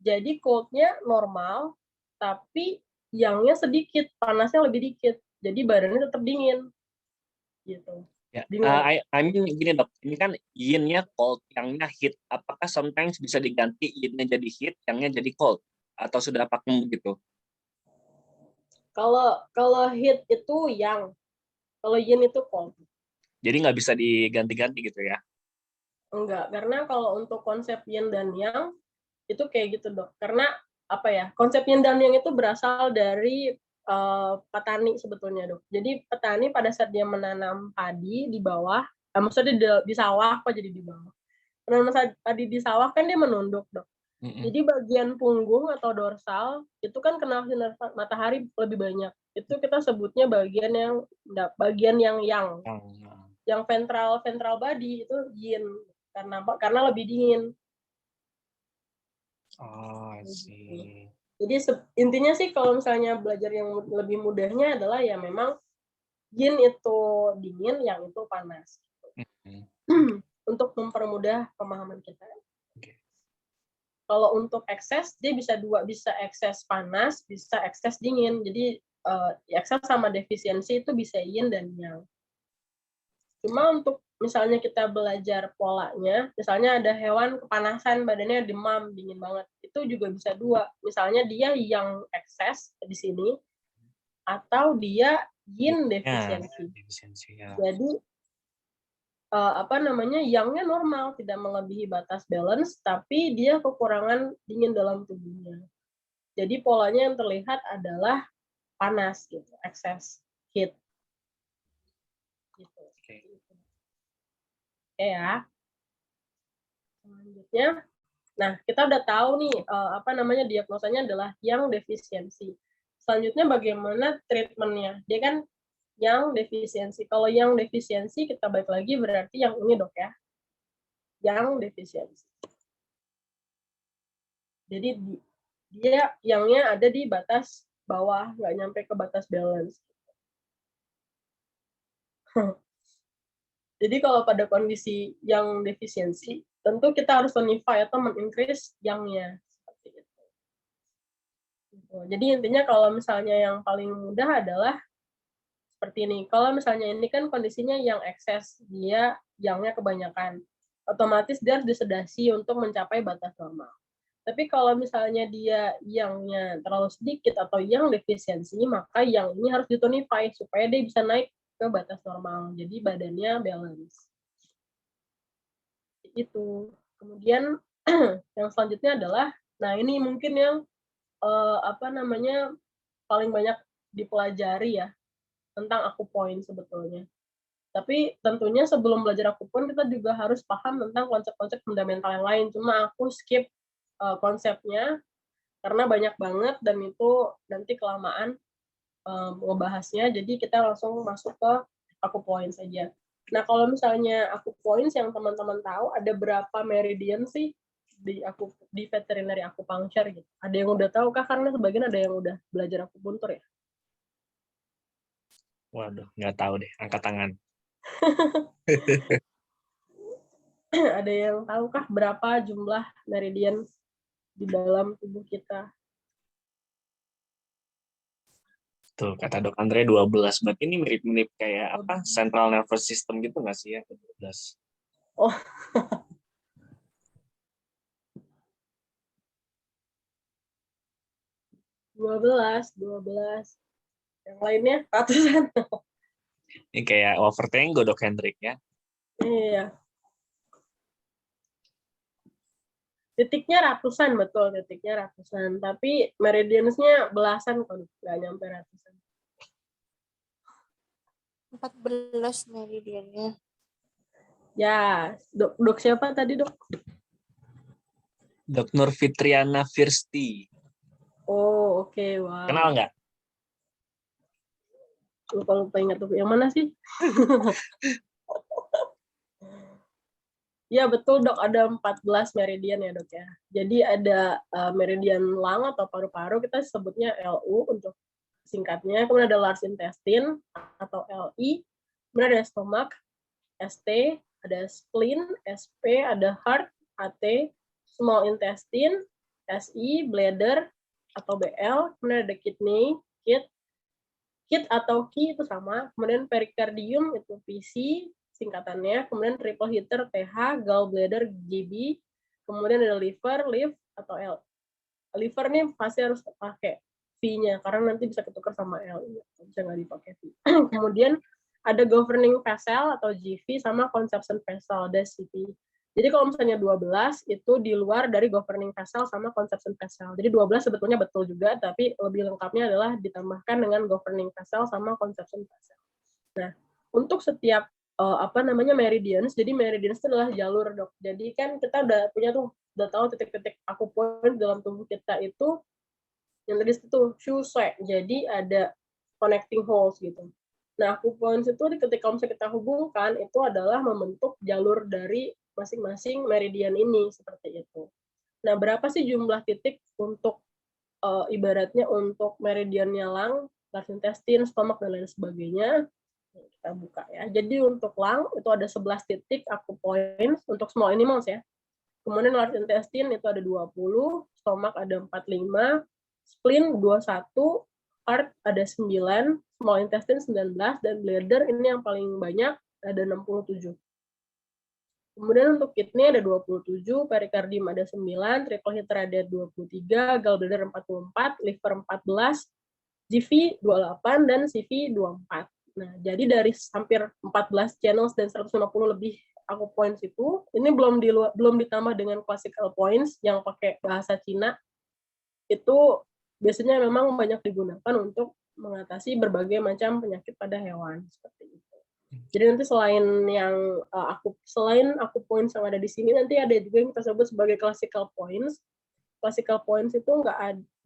Speaker 1: Jadi cold-nya normal, tapi yang-nya sedikit, panasnya lebih dikit. Jadi badannya tetap dingin. gitu.
Speaker 2: Ya,
Speaker 1: Bingung.
Speaker 2: I mean gini dok, ini kan yin-nya cold, yang-nya heat. Apakah sometimes bisa diganti yin-nya jadi heat, yang-nya jadi cold? Atau sudah pakem begitu?
Speaker 1: Kalau heat itu yang, kalau yin itu cold.
Speaker 2: Jadi nggak bisa diganti-ganti gitu ya?
Speaker 1: Enggak, karena kalau untuk konsep yin dan yang itu kayak gitu dok. Karena apa ya? Konsep yin dan yang itu berasal dari petani sebetulnya dok. Jadi petani pada saat dia menanam padi di bawah, maksudnya di sawah apa jadi di bawah? Menanam padi di sawah kan dia menunduk dok. Jadi bagian punggung atau dorsal itu kan kena sinar matahari lebih banyak. Itu kita sebutnya bagian yang ventral body itu yin karena lebih dingin.
Speaker 2: Oh, I
Speaker 1: Gitu.
Speaker 2: see.
Speaker 1: Jadi intinya sih kalau misalnya belajar yang lebih mudahnya adalah ya memang yin itu dingin, yang itu panas.
Speaker 2: Mhm.
Speaker 1: Untuk mempermudah pemahaman kita.
Speaker 2: Oke.
Speaker 1: Kalau untuk ekses dia bisa dua, bisa ekses panas, bisa ekses dingin. Jadi ekses sama defisiensi itu bisa yin dan yang. Cuma untuk misalnya kita belajar polanya, misalnya ada hewan kepanasan, badannya demam, dingin banget. Itu juga bisa dua. Misalnya dia yang ekses di sini, atau dia yin
Speaker 2: Ya,
Speaker 1: defisiensi.
Speaker 2: efisiensi ya.
Speaker 1: Jadi yang-nya normal, tidak melebihi batas balance, tapi dia kekurangan dingin dalam tubuhnya. Jadi polanya yang terlihat adalah panas gitu, excess heat. Gitu.
Speaker 2: Oke.
Speaker 1: Oke ya. Selanjutnya, nah kita udah tahu nih diagnosanya adalah yang defisiensi. Selanjutnya bagaimana treatmentnya? Dia kan yang defisiensi. Kalau yang defisiensi kita balik lagi berarti yang ini dok ya, yang defisiensi. Jadi dia yangnya ada di batas bawah, nggak nyampe ke batas balance. Jadi kalau pada kondisi yang defisiensi, tentu kita harus menify atau men-increase yang-nya. Seperti itu. Jadi intinya kalau misalnya yang paling mudah adalah seperti ini. Kalau misalnya ini kan kondisinya yang ekses, dia yang-nya kebanyakan. Otomatis dia harus disedasi untuk mencapai batas normal. Tapi kalau misalnya dia yang-nya terlalu sedikit atau yang defisiensi, maka yang ini harus ditonify supaya dia bisa naik ke batas normal. Jadi badannya balance. Itu. Kemudian yang selanjutnya adalah, nah ini mungkin yang paling banyak dipelajari ya tentang akupoint sebetulnya. Tapi tentunya sebelum belajar akupoint kita juga harus paham tentang konsep-konsep fundamental yang lain. Cuma aku skip konsepnya karena banyak banget dan itu nanti kelamaan ngebahasnya. Jadi kita langsung masuk ke akupoint saja. Nah, kalau misalnya akupoint yang teman-teman tahu ada berapa meridian sih di veterinary acupuncture gitu. Ada yang udah tahu kah? Karena sebagian ada yang udah belajar akupuntur ya.
Speaker 2: Waduh, nggak tahu deh. Angkat tangan.
Speaker 1: Ada yang tahu kah berapa jumlah meridian di dalam tubuh kita?
Speaker 2: Tuh, kata Dok Andre 12. Berarti ini mirip-mirip kayak apa? Central nervous system gitu nggak sih ya? 12.
Speaker 1: Oh, 12. Yang lainnya ratusan.
Speaker 2: Ini kayak overtango Dok Hendrik ya.
Speaker 1: Iya. Titiknya ratusan, betul, titiknya ratusan. Tapi meridiansnya belasan kok, nggak nyampe ratusan.
Speaker 3: 14 meridiannya.
Speaker 1: Ya, dok siapa tadi dok?
Speaker 2: Dok Nur Fitriana Firsti.
Speaker 1: Oh, oke, wow.
Speaker 2: Kenal nggak?
Speaker 1: Lupa ingat tuh. Yang mana sih? Ya betul dok, ada 14 meridian ya dok ya. Jadi ada meridian lung atau paru-paru, kita sebutnya LU untuk singkatnya. Kemudian ada large intestine atau LI. Kemudian ada stomach, ST, ada spleen, SP, ada heart, HT, small intestine, SI, bladder atau BL. Kemudian ada kidney, KID, KIT atau KI itu sama, kemudian pericardium itu PC singkatannya, kemudian triple heater TH, gallbladder GB, kemudian ada liver, live atau L. Liver nih pasti harus pakai V-nya karena nanti bisa ketukar sama L, bisa nggak dipakai V. Kemudian ada governing vessel atau GV sama conception vessel, ada CV. Jadi kalau misalnya 12 itu di luar dari governing vessel sama conception vessel. Jadi 12 sebetulnya betul juga, tapi lebih lengkapnya adalah ditambahkan dengan governing vessel sama conception vessel. Nah, untuk setiap meridians, jadi meridians itu adalah jalur, Dok. Jadi kan kita udah punya tuh, udah tahu titik-titik acupoint dalam tubuh kita itu yang tadi itu Shusui. Jadi ada connecting holes gitu. Nah, acupoints itu ketika misalnya kita hubungkan itu adalah membentuk jalur dari masing-masing meridian ini seperti itu. Nah, berapa sih jumlah titik untuk ibaratnya untuk meridiannya lung, large intestine, stomach dan lain sebagainya? Kita buka ya. Jadi untuk lung itu ada 11 titik acupoints untuk small animals ya. Kemudian large intestine itu ada 20, stomach ada 45, spleen 21, heart ada 9, small intestine 19, dan bladder ini yang paling banyak ada 67. Kemudian untuk kidney ada 27, pericardium ada 9, triple heater ada 23, gallbladder 44, liver 14, GV 28, dan CV 24. Nah, jadi dari hampir 14 channels dan 150 lebih acupoints itu, ini belum ditambah dengan classical points yang pakai bahasa Cina, itu biasanya memang banyak digunakan untuk mengatasi berbagai macam penyakit pada hewan seperti itu. Jadi nanti selain acupoints yang ada di sini, nanti ada juga yang kita sebut sebagai classical points. Classical points itu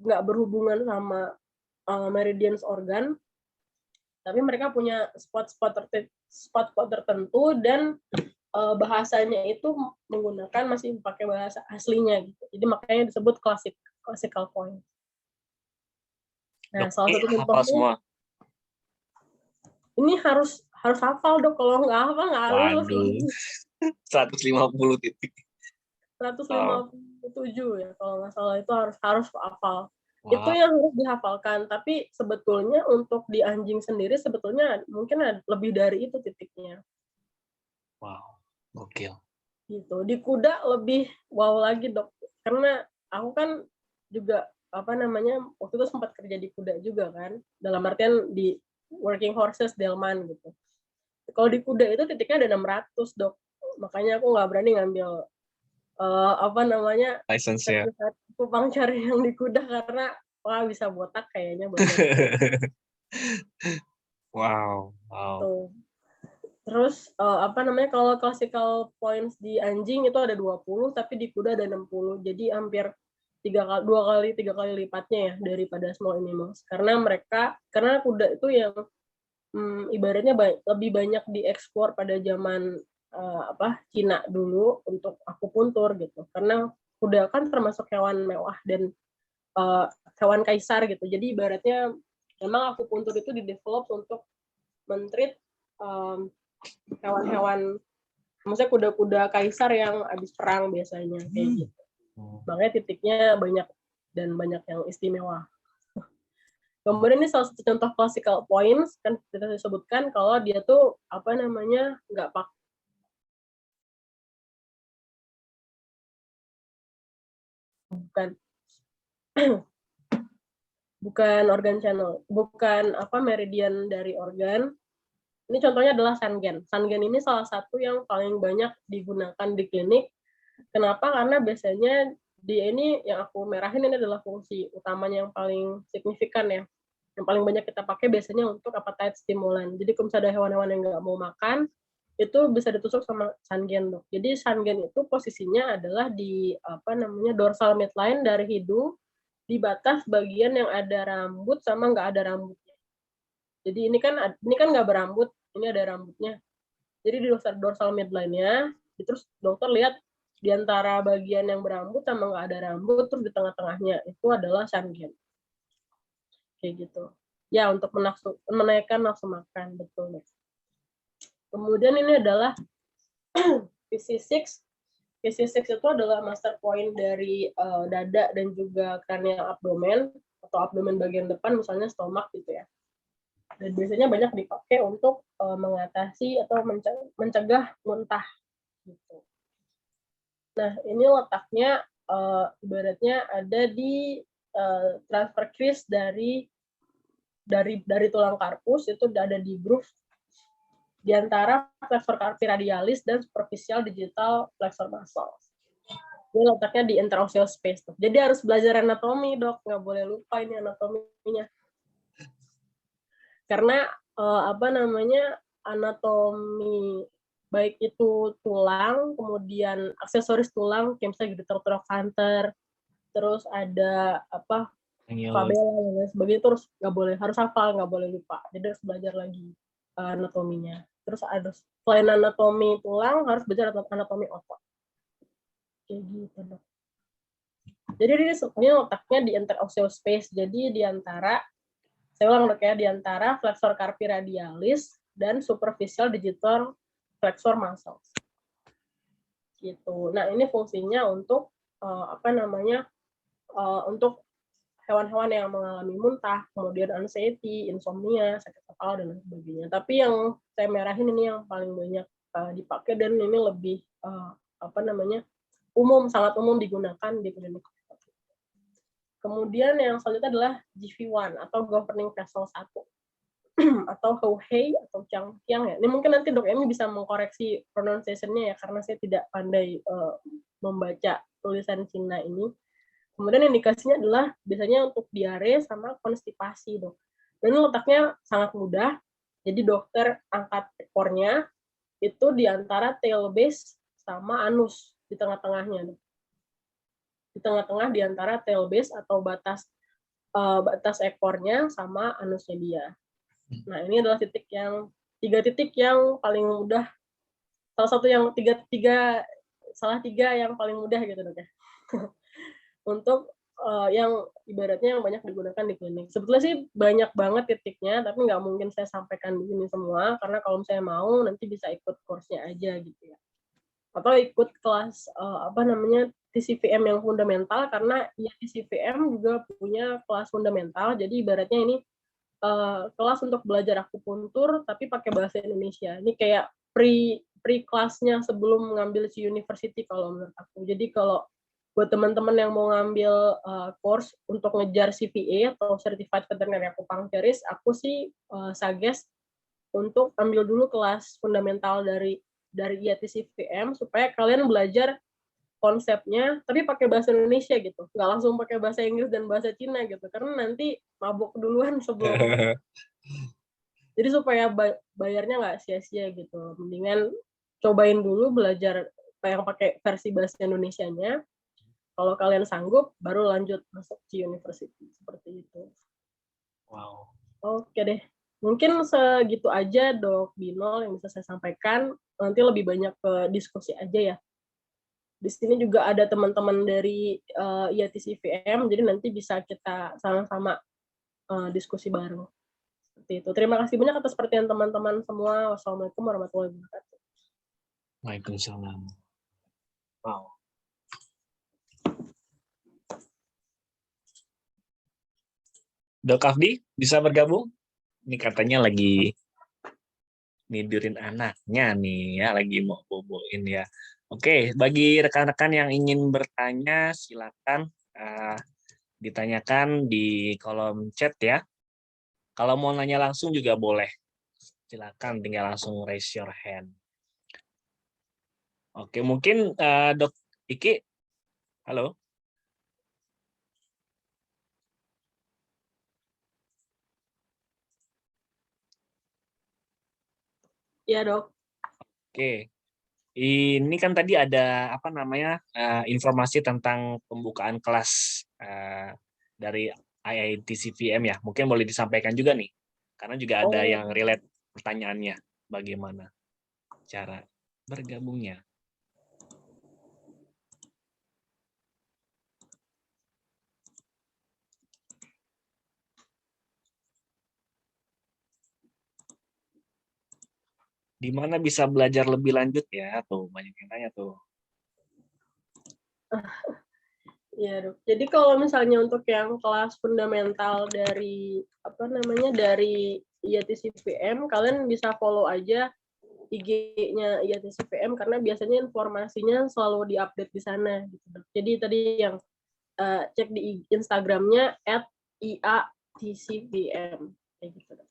Speaker 1: nggak berhubungan sama meridians organ, tapi mereka punya spot-spot tertentu dan bahasanya itu menggunakan masih pakai bahasa aslinya gitu. Jadi makanya disebut classical point. Nah, salah satu contohnya ini harus hafal, Dok. Kalau nggak hafal nggak lulus.
Speaker 2: Waduh. 150 titik.
Speaker 1: 157 ya kalau nggak salah, itu harus hafal. Wow. Itu yang harus dihafalkan, tapi sebetulnya untuk di anjing sendiri sebetulnya mungkin lebih dari itu titiknya.
Speaker 2: Wow, gokil.
Speaker 1: Gitu. Di kuda lebih wow lagi, Dok. Karena aku kan juga waktu itu sempat kerja di kuda juga kan, dalam artian di working horses Delman gitu. Kalau di kuda itu titiknya ada 600, Dok. Makanya aku nggak berani ngambil
Speaker 2: license ya.
Speaker 1: Acupuncture yang di kuda karena bisa botak kayaknya.
Speaker 2: Wow.
Speaker 1: Tuh. Terus kalau classical points di anjing itu ada 20, tapi di kuda ada 60. Jadi hampir 3 kali lipatnya ya daripada small animals. Karena kuda itu yang ibaratnya lebih banyak dieksplor pada zaman Cina dulu untuk akupuntur gitu. Karena kuda kan termasuk hewan mewah dan hewan kaisar gitu. Jadi ibaratnya memang akupuntur itu didevelop untuk men-treat hewan-hewan, maksudnya kuda-kuda kaisar yang habis perang biasanya kayak gitu. Makanya titiknya banyak dan banyak yang istimewa. Kemudian ini salah satu contoh classical points, kan kita disebutkan kalau dia tuh nggak bukan organ channel, bukan meridian dari organ. Ini contohnya adalah Sangen. Sangen ini salah satu yang paling banyak digunakan di klinik. Kenapa? Karena biasanya dia ini yang aku merahin ini adalah fungsi utamanya yang paling signifikan ya. Yang paling banyak kita pakai biasanya untuk appetite stimulan. Jadi kalau misalnya ada hewan-hewan yang nggak mau makan, itu bisa ditusuk sama Sangen, Dok. Jadi Sangen itu posisinya adalah di dorsal midline dari hidung, di batas bagian yang ada rambut sama nggak ada rambutnya. Jadi ini kan nggak berambut, ini ada rambutnya. Jadi di dorsal midline-nya, terus dokter lihat di antara bagian yang berambut sama nggak ada rambut, terus di tengah-tengahnya itu adalah Sangen. Kayak gitu. Ya, untuk menaikkan nafsu makan, betul. Kemudian ini adalah PC6. PC6 itu adalah master point dari dada dan juga cranial abdomen atau abdomen bagian depan, misalnya stomach gitu ya. Dan biasanya banyak dipakai untuk mengatasi atau mencegah muntah gitu. Nah, ini letaknya ibaratnya ada di transfer crease dari tulang karpus, itu ada di groove di antara flexor carpi radialis dan superficial digital flexor muscles. Ini letaknya di interosseous space tuh. Jadi harus belajar anatomi, Dok. Nggak boleh lupa ini anatominya. Karena anatomi baik itu tulang, kemudian aksesoris tulang, kayak misalnya gitu trochanter, terus ada fabella dan lain sebagainya, terus nggak boleh, harus hafal, nggak boleh lupa. Jadi harus belajar lagi anatominya. Terus ada selain anatomi tulang, harus belajar anatomi otot. Kayak gitu, Dok. Jadi ini letaknya di interosseous space. Jadi di antara, saya ulang, Dok, ya, di antara flexor carpi radialis dan superficial digital flexor muscles. Gitu. Nah, ini fungsinya untuk untuk hewan-hewan yang mengalami muntah, kemudian anxiety, insomnia, sakit kepala, dan lain sebagainya. Tapi yang saya merahin ini yang paling banyak dipakai, dan ini lebih sangat umum digunakan di klinik. Kemudian yang selanjutnya adalah GV1 atau Governing Vessel 1 atau Houhei atau Changqiang ya. Ini mungkin nanti Dok Emi bisa mengkoreksi pronunciation-nya ya, karena saya tidak pandai membaca tulisan Cina ini. Kemudian indikasinya adalah biasanya untuk diare sama konstipasi, Dok. Dan ini letaknya sangat mudah. Jadi dokter angkat ekornya itu di antara tail base sama anus, di tengah-tengahnya, Dok. Di tengah-tengah di antara tail base atau batas ekornya sama anusnya dia. Nah, ini adalah tiga titik yang paling mudah. Salah tiga yang paling mudah gitu, Dok, ya. Untuk yang ibaratnya yang banyak digunakan di klinik. Sebetulnya sih banyak banget titiknya, tapi nggak mungkin saya sampaikan di sini semua, karena kalau saya mau nanti bisa ikut course-nya aja gitu ya. Atau ikut kelas TCVM yang fundamental, karena ya TCVM juga punya kelas fundamental, jadi ibaratnya ini kelas untuk belajar akupuntur tapi pakai bahasa Indonesia. Ini kayak pre-kelasnya sebelum ngambil si university kalau menurut aku. Jadi kalau buat teman-teman yang mau ngambil course untuk ngejar CPA atau Certified Veterinary Acupuncturist, aku sih suggest untuk ambil dulu kelas fundamental dari IATCVM supaya kalian belajar konsepnya tapi pakai bahasa Indonesia gitu, nggak langsung pakai bahasa Inggris dan bahasa Cina gitu, karena nanti mabuk duluan sebelum jadi supaya bayarnya nggak sia-sia gitu, mendingan cobain dulu belajar yang pakai versi bahasa Indonesianya. Kalau kalian sanggup, baru lanjut masuk ke university. Seperti itu.
Speaker 2: Wow.
Speaker 1: Oke deh. Mungkin segitu aja, Dok Binol, yang bisa saya sampaikan. Nanti lebih banyak ke diskusi aja ya. Di sini juga ada teman-teman dari IATCVM, jadi nanti bisa kita sama-sama diskusi bareng. Seperti itu. Terima kasih banyak atas perhatian teman-teman semua. Wassalamualaikum warahmatullahi wabarakatuh.
Speaker 2: Waalaikumsalam. Wow. Dok Afdi, bisa bergabung? Ini katanya lagi nidurin anaknya nih ya, lagi mau boboin ya. Oke, bagi rekan-rekan yang ingin bertanya, silakan ditanyakan di kolom chat ya. Kalau mau nanya langsung juga boleh. Silakan tinggal langsung raise your hand. Oke, mungkin Dok Iki, halo.
Speaker 1: Iya, Dok.
Speaker 2: Oke. Ini kan tadi ada informasi tentang pembukaan kelas dari IITCVM ya. Mungkin boleh disampaikan juga nih, karena juga ada yang relate pertanyaannya. Bagaimana cara bergabungnya? Di mana bisa belajar lebih lanjut ya? Tuh banyak yang tanya tuh.
Speaker 1: Iya, Dok. Jadi kalau misalnya untuk yang kelas fundamental dari dari IATCPM, kalian bisa follow aja IG-nya IATCPM karena biasanya informasinya selalu diupdate di sana gitu, Dok. Jadi tadi yang cek di Instagramnya @IATCPM kayak gitu, Dok.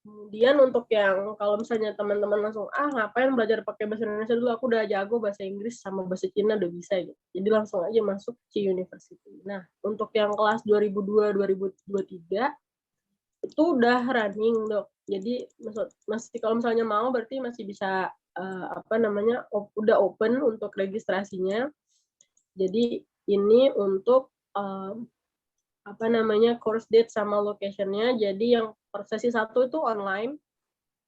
Speaker 1: Kemudian untuk yang kalau misalnya teman-teman langsung ngapain belajar pakai bahasa Indonesia dulu, aku udah jago bahasa Inggris sama bahasa Cina udah bisa gitu. Jadi langsung aja masuk C University. Nah, untuk yang kelas 2002-2023 itu udah running, Dok. Jadi masih kalau misalnya mau berarti masih bisa udah open untuk registrasinya. Jadi ini untuk course date sama location-nya. Jadi yang per sesi 1 itu online,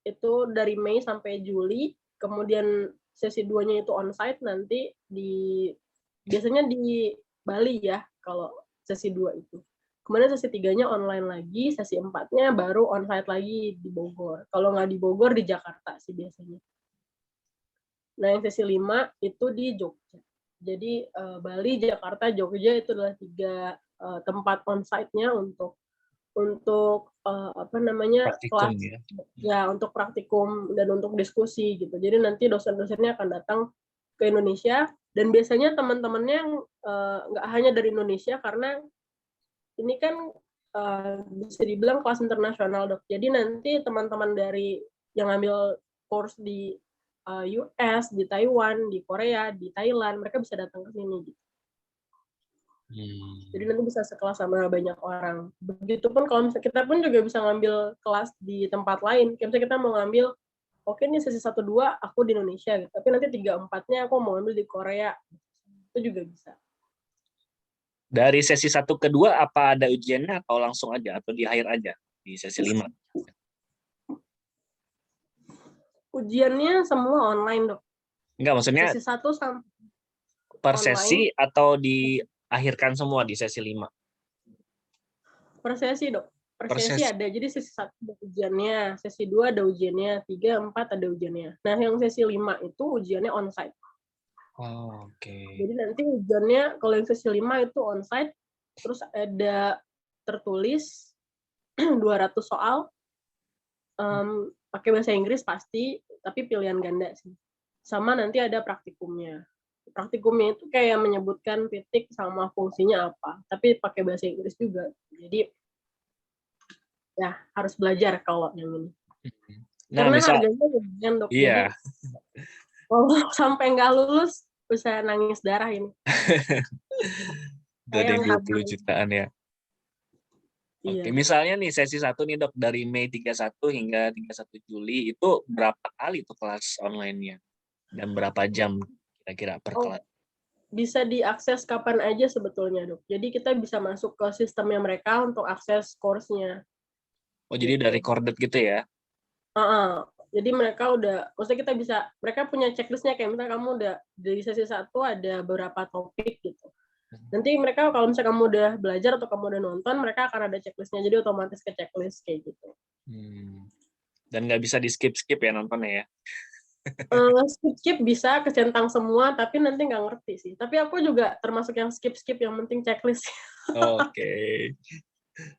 Speaker 1: itu dari Mei sampai Juli, kemudian sesi 2-nya itu onsite nanti biasanya di Bali ya kalau sesi 2 itu. Kemudian sesi 3-nya online lagi, sesi 4-nya baru onsite lagi di Bogor. Kalau nggak di Bogor, di Jakarta sih biasanya. Nah, yang sesi 5 itu di Jogja. Jadi Bali, Jakarta, Jogja itu adalah 3 tempat onsite-nya untuk
Speaker 2: Praktikum
Speaker 1: kelas
Speaker 2: ya.
Speaker 1: untuk praktikum dan untuk diskusi gitu. Jadi nanti dosen-dosennya akan datang ke Indonesia dan biasanya teman-temannya nggak hanya dari Indonesia karena ini kan bisa dibilang kelas internasional, Dok. Jadi nanti teman-teman dari yang ambil course di US, di Taiwan, di Korea, di Thailand, mereka bisa datang ke sini gitu. Jadi nanti bisa sekelas sama banyak orang. Begitupun kalau misalnya kita pun juga bisa ngambil kelas di tempat lain. Kayak misalnya kita mau ngambil, oke nih sesi 1-2 aku di Indonesia, gitu. Tapi nanti 3-4-nya aku mau ngambil di Korea. Itu juga bisa.
Speaker 2: Dari sesi 1 ke 2 apa ada ujiannya atau langsung aja atau di akhir aja di sesi 5?
Speaker 1: Ujiannya semua online, Dok.
Speaker 2: Enggak, maksudnya
Speaker 1: Sesi 1 sampai
Speaker 2: per
Speaker 1: online.
Speaker 2: sesi atau diakhirkan semua di sesi 5?
Speaker 1: Per sesi, Dok. Per
Speaker 2: Per
Speaker 1: sesi
Speaker 2: sesi.
Speaker 1: ada. Jadi sesi 1 ada ujiannya, sesi 2 ada ujiannya, 3, 4 ada ujiannya. Nah, yang sesi 5 itu ujiannya onsite.
Speaker 2: Oh, oke.
Speaker 1: Jadi nanti ujiannya kalau yang sesi 5 itu onsite, terus ada tertulis 200 soal, pakai bahasa Inggris pasti, tapi pilihan ganda sih. Sama nanti ada praktikumnya. Praktikumnya itu kayak menyebutkan titik sama fungsinya apa, tapi pakai bahasa Inggris juga. Jadi ya harus belajar kalau yang ini.
Speaker 2: Nah,
Speaker 1: Karena
Speaker 2: misal
Speaker 1: harganya lumayan, Dok. Jadi
Speaker 2: iya.
Speaker 1: kalau sampai nggak lulus bisa nangis darah ini.
Speaker 2: Dari
Speaker 1: Sayang
Speaker 2: 20
Speaker 1: habis.
Speaker 2: jutaan ya. Oke,
Speaker 1: Iya.
Speaker 2: misalnya nih sesi 1 nih, Dok, dari Mei 31 hingga 31 Juli itu berapa kali tuh kelas online-nya? Dan berapa jam kira-kira per kelas?
Speaker 1: Bisa diakses kapan aja sebetulnya, Dok. Jadi kita bisa masuk ke sistemnya mereka untuk akses course-nya.
Speaker 2: Oh, jadi udah recorded gitu ya?
Speaker 1: Jadi mereka maksudnya kita bisa, mereka punya checklist-nya kayak misalnya kamu udah dari sesi 1 ada beberapa topik gitu. Nanti mereka kalau misalnya kamu udah belajar atau kamu udah nonton, mereka akan ada checklist-nya, jadi otomatis ke checklist kayak gitu.
Speaker 2: Dan nggak bisa di-skip-skip ya nontonnya ya?
Speaker 1: Skip bisa, kecentang semua, tapi nanti nggak ngerti sih. Tapi aku juga termasuk yang skip-skip, yang penting checklist.
Speaker 2: Oke.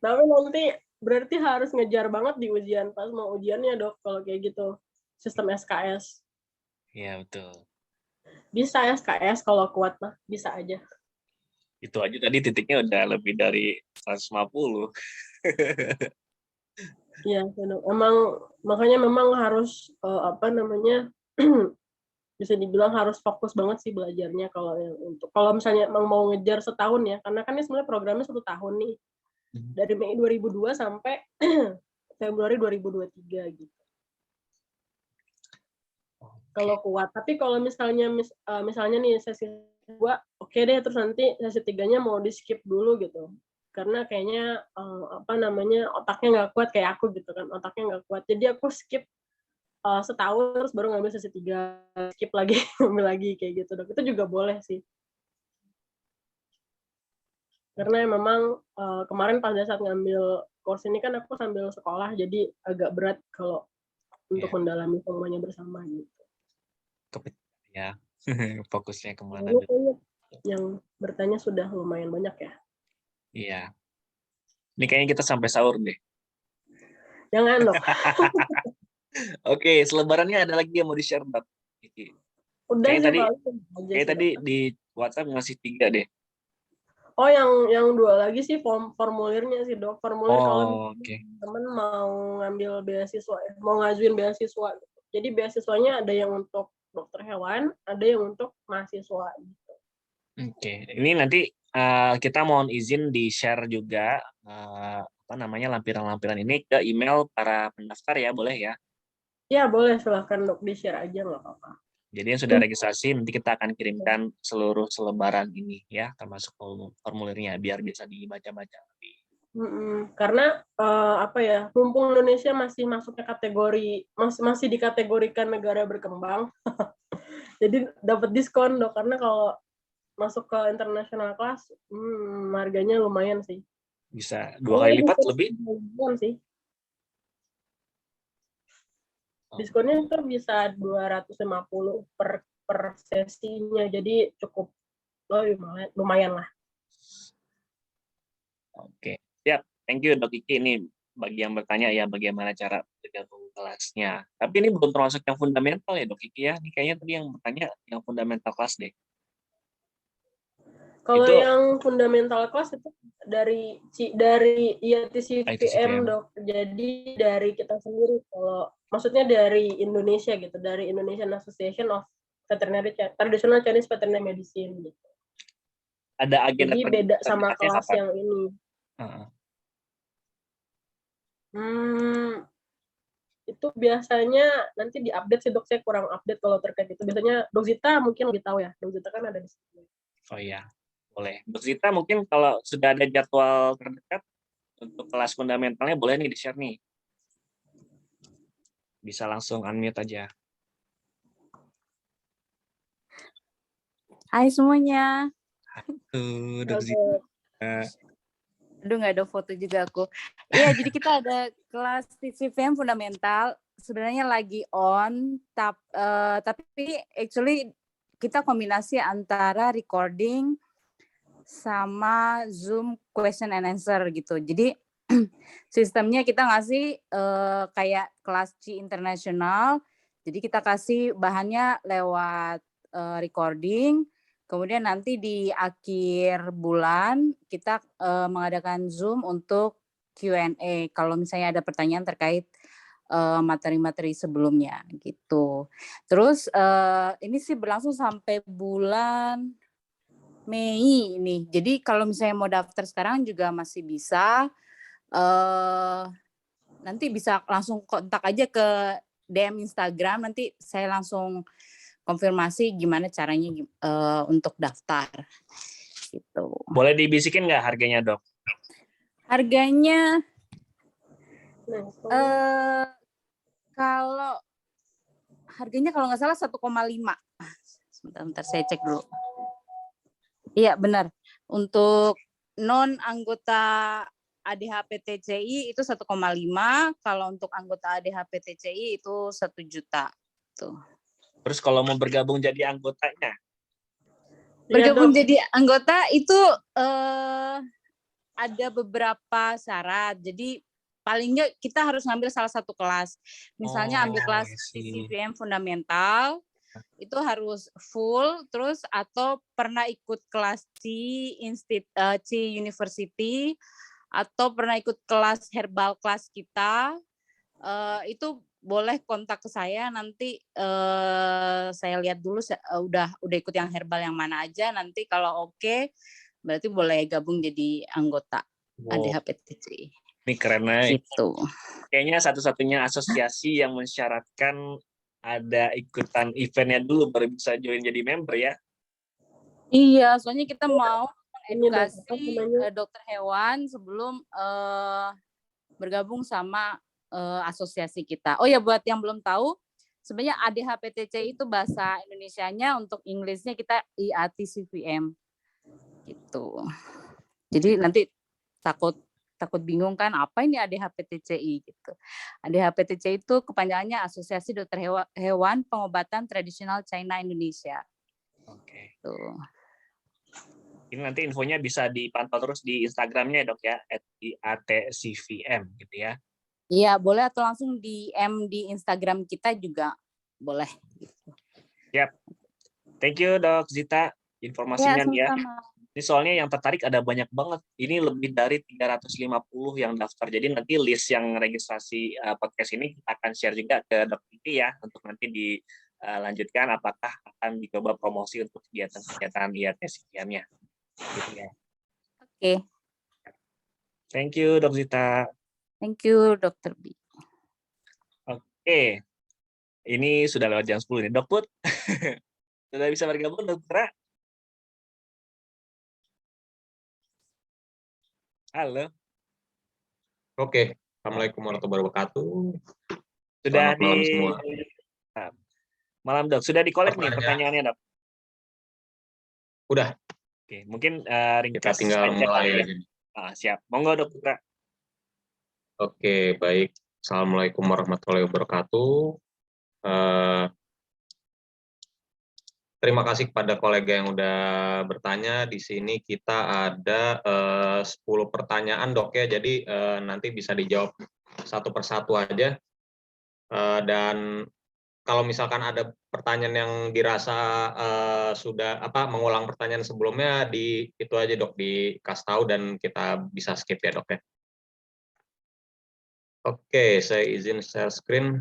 Speaker 1: Tapi nanti berarti harus ngejar banget di ujian, pas mau ujiannya, Dok, kalau kayak gitu. Sistem SKS.
Speaker 2: Iya, betul.
Speaker 1: Bisa SKS kalau kuat mah, bisa aja.
Speaker 2: Itu aja tadi titiknya udah lebih dari 150.
Speaker 1: Iya, makanya memang harus bisa dibilang harus fokus banget sih belajarnya kalau misalnya emang mau ngejar setahun ya, karena kan ini sebenarnya programnya 1 tahun nih. Dari Mei 2002 sampai Februari 2023 gitu. Kalau kuat. Tapi kalau misalnya nih sesi 2 oke deh, terus nanti sesi 3-nya mau di-skip dulu gitu. Karena kayaknya otaknya nggak kuat kayak aku gitu kan, otaknya nggak kuat. Jadi aku skip setahun terus baru ngambil sesi 3, skip lagi, ngambil lagi kayak gitu, Dok. Itu juga boleh sih. Karena memang kemarin pada saat ngambil course ini kan aku sambil sekolah, jadi agak berat kalau untuk mendalami semuanya bersama gitu.
Speaker 2: Ya, fokusnya kemana
Speaker 1: Lalu
Speaker 2: dulu?
Speaker 1: Yang bertanya sudah lumayan banyak ya.
Speaker 2: Iya. Ini kayaknya kita sampai sahur deh.
Speaker 1: Jangan dok.
Speaker 2: Oke, selebarannya ada lagi yang mau di-share, Dok? Kiki?
Speaker 1: Udah
Speaker 2: Kayaknya
Speaker 1: sih
Speaker 2: tadi,
Speaker 1: paling aja
Speaker 2: kayak
Speaker 1: sih
Speaker 2: tadi
Speaker 1: dok.
Speaker 2: di WhatsApp ngasih 3 deh.
Speaker 1: Oh yang 2 lagi sih formulirnya sih dok. Formulir kalau
Speaker 2: Oh, oke.
Speaker 1: teman mau ngambil beasiswa ya, mau ngajuin beasiswa. Gitu. Jadi beasiswanya ada yang untuk dokter hewan, ada yang untuk mahasiswa. Gitu.
Speaker 2: Oke. Ini nanti kita mohon izin di-share juga apa namanya lampiran-lampiran ini ke email para pendaftar ya, boleh ya?
Speaker 1: Ya boleh silahkan dok di-share aja nggak apa-apa.
Speaker 2: Jadi yang sudah registrasi nanti kita akan kirimkan seluruh selebaran ini ya, termasuk formulirnya biar bisa dibaca-baca lebih.
Speaker 1: Karena apa ya, mumpung Indonesia masih masuknya kategori masih dikategorikan negara berkembang, jadi dapat diskon dok. Karena kalau masuk ke international class, harganya lumayan sih.
Speaker 2: Bisa 2 kali lipat lebih?
Speaker 1: Sih. Diskonnya itu bisa 250 per sesinya, jadi cukup lumayan lah.
Speaker 2: Oke, siap. Thank you Dok Kiki. Ini bagi yang bertanya ya bagaimana cara bergabung kelasnya. Tapi ini belum termasuk yang fundamental ya Dok Kiki ya. Ini kayaknya tadi yang bertanya yang fundamental kelas deh.
Speaker 1: Kalau
Speaker 2: Itu
Speaker 1: yang fundamental kelas itu dari IATCVM
Speaker 2: ITCPM.
Speaker 1: dok. Jadi dari kita sendiri. Kalau maksudnya dari Indonesia gitu, dari Indonesian Association of Traditional Chinese Veterinary Medicine gitu.
Speaker 2: Ada agenda
Speaker 1: Jadi beda sama
Speaker 2: terdekatnya
Speaker 1: kelas
Speaker 2: kapan?
Speaker 1: yang ini. Itu biasanya nanti diupdate sih dok. Saya kurang update kalau terkait itu. Biasanya Dok Zita mungkin lebih tahu ya. Dok Zita kan ada di sini.
Speaker 2: Oh iya, boleh. Dok Zita mungkin kalau sudah ada jadwal terdekat untuk kelas fundamentalnya boleh nih di-share nih. Bisa langsung unmute aja.
Speaker 4: Hai semuanya.
Speaker 2: Tuh, Dok Zita.
Speaker 4: Aduh, nggak ada foto juga aku. Iya, jadi kita ada kelas TCVM fundamental. Sebenarnya lagi on, tapi actually kita kombinasi antara recording sama Zoom question and answer gitu. Jadi sistemnya kita ngasih kayak kelas C internasional. Jadi kita kasih bahannya lewat recording. Kemudian nanti di akhir bulan kita mengadakan Zoom untuk Q&A kalau misalnya ada pertanyaan terkait materi-materi sebelumnya gitu. Terus ini sih berlangsung sampai bulan Mei ini. Jadi kalau misalnya mau daftar sekarang juga masih bisa. Nanti bisa langsung kontak aja ke DM Instagram. Nanti saya langsung konfirmasi gimana caranya untuk daftar gitu.
Speaker 2: Boleh dibisikin nggak harganya dok?
Speaker 4: Harganya kalau nggak salah 1,5. Sebentar saya cek dulu. Iya benar. Untuk non anggota ADHPTCI itu 1,5. Kalau untuk anggota ADHPTCI itu 1 juta. Tuh.
Speaker 2: Terus kalau mau bergabung jadi anggotanya?
Speaker 4: Bergabung jadi anggota itu ada beberapa syarat. Jadi paling nggak kita harus ngambil salah satu kelas. Misalnya ambil kelas TCVM fundamental, itu harus full, terus atau pernah ikut kelas C University, atau pernah ikut kelas herbal kelas kita, itu boleh kontak ke saya nanti saya lihat dulu udah ikut yang herbal yang mana aja, nanti kalau oke berarti boleh gabung jadi anggota ADHPTCI.
Speaker 2: Ini keren
Speaker 4: gitu.
Speaker 2: Kayaknya satu-satunya asosiasi yang mensyaratkan ada ikutan eventnya dulu baru bisa join jadi member ya.
Speaker 4: Iya, soalnya kita mau mengedukasi dokter hewan sebelum bergabung sama asosiasi kita. Oh ya, buat yang belum tahu, sebenarnya ADHPTCI itu bahasa Indonesianya, untuk Inggrisnya kita IATCVM gitu. Jadi nanti takut bingung kan, apa ini ADHPTCI gitu. ADHPTCI itu kepanjangannya Asosiasi Dokter Hewan Pengobatan Tradisional China Indonesia.
Speaker 2: Oke.
Speaker 4: Tuh.
Speaker 2: Ini nanti infonya bisa dipantau terus di Instagramnya ya dok ya, @iatcvm gitu ya.
Speaker 4: Iya, boleh atau langsung DM di Instagram kita juga boleh. Gitu.
Speaker 2: Yap. Thank you Dok Zita
Speaker 4: Ya,
Speaker 2: informasinya nih ya.
Speaker 4: sama-sama.
Speaker 2: Ini soalnya yang tertarik ada banyak banget. Ini lebih dari 350 yang daftar. Jadi nanti list yang registrasi podcast ini kita akan share juga ke Dok Titi ya untuk nanti dilanjutkan apakah akan dicoba promosi untuk kegiatan-kegiatan IATCVM-nya. Gitu ya.
Speaker 4: Oke,
Speaker 2: Thank you Dok Zita.
Speaker 4: thank you Dr. B.
Speaker 2: Oke. Ini sudah lewat jam 10 nih. Dok Put. Sudah bisa bergabung Dok Putra?
Speaker 5: Halo. Oke. Assalamualaikum warahmatullahi wabarakatuh.
Speaker 2: Sudah
Speaker 5: Selamat malam semua.
Speaker 2: Malam Dok. Sudah di-collect nih pertanyaannya Dok?
Speaker 5: Udah.
Speaker 2: Oke, mungkin
Speaker 5: Kita
Speaker 2: ringkas
Speaker 5: tinggal
Speaker 2: saja
Speaker 5: mulai
Speaker 2: kali ya.
Speaker 5: aja.
Speaker 2: Siap. Monggo Dok Putra.
Speaker 5: Oke, baik. Assalamualaikum warahmatullahi wabarakatuh. Terima kasih kepada kolega yang udah bertanya. Di sini kita ada 10 pertanyaan Dok ya. Jadi nanti bisa dijawab satu persatu aja. Dan kalau misalkan ada pertanyaan yang dirasa sudah mengulang pertanyaan sebelumnya, itu aja Dok, dikasih tahu dan kita bisa skip ya Dok ya. Oke, saya izin share screen.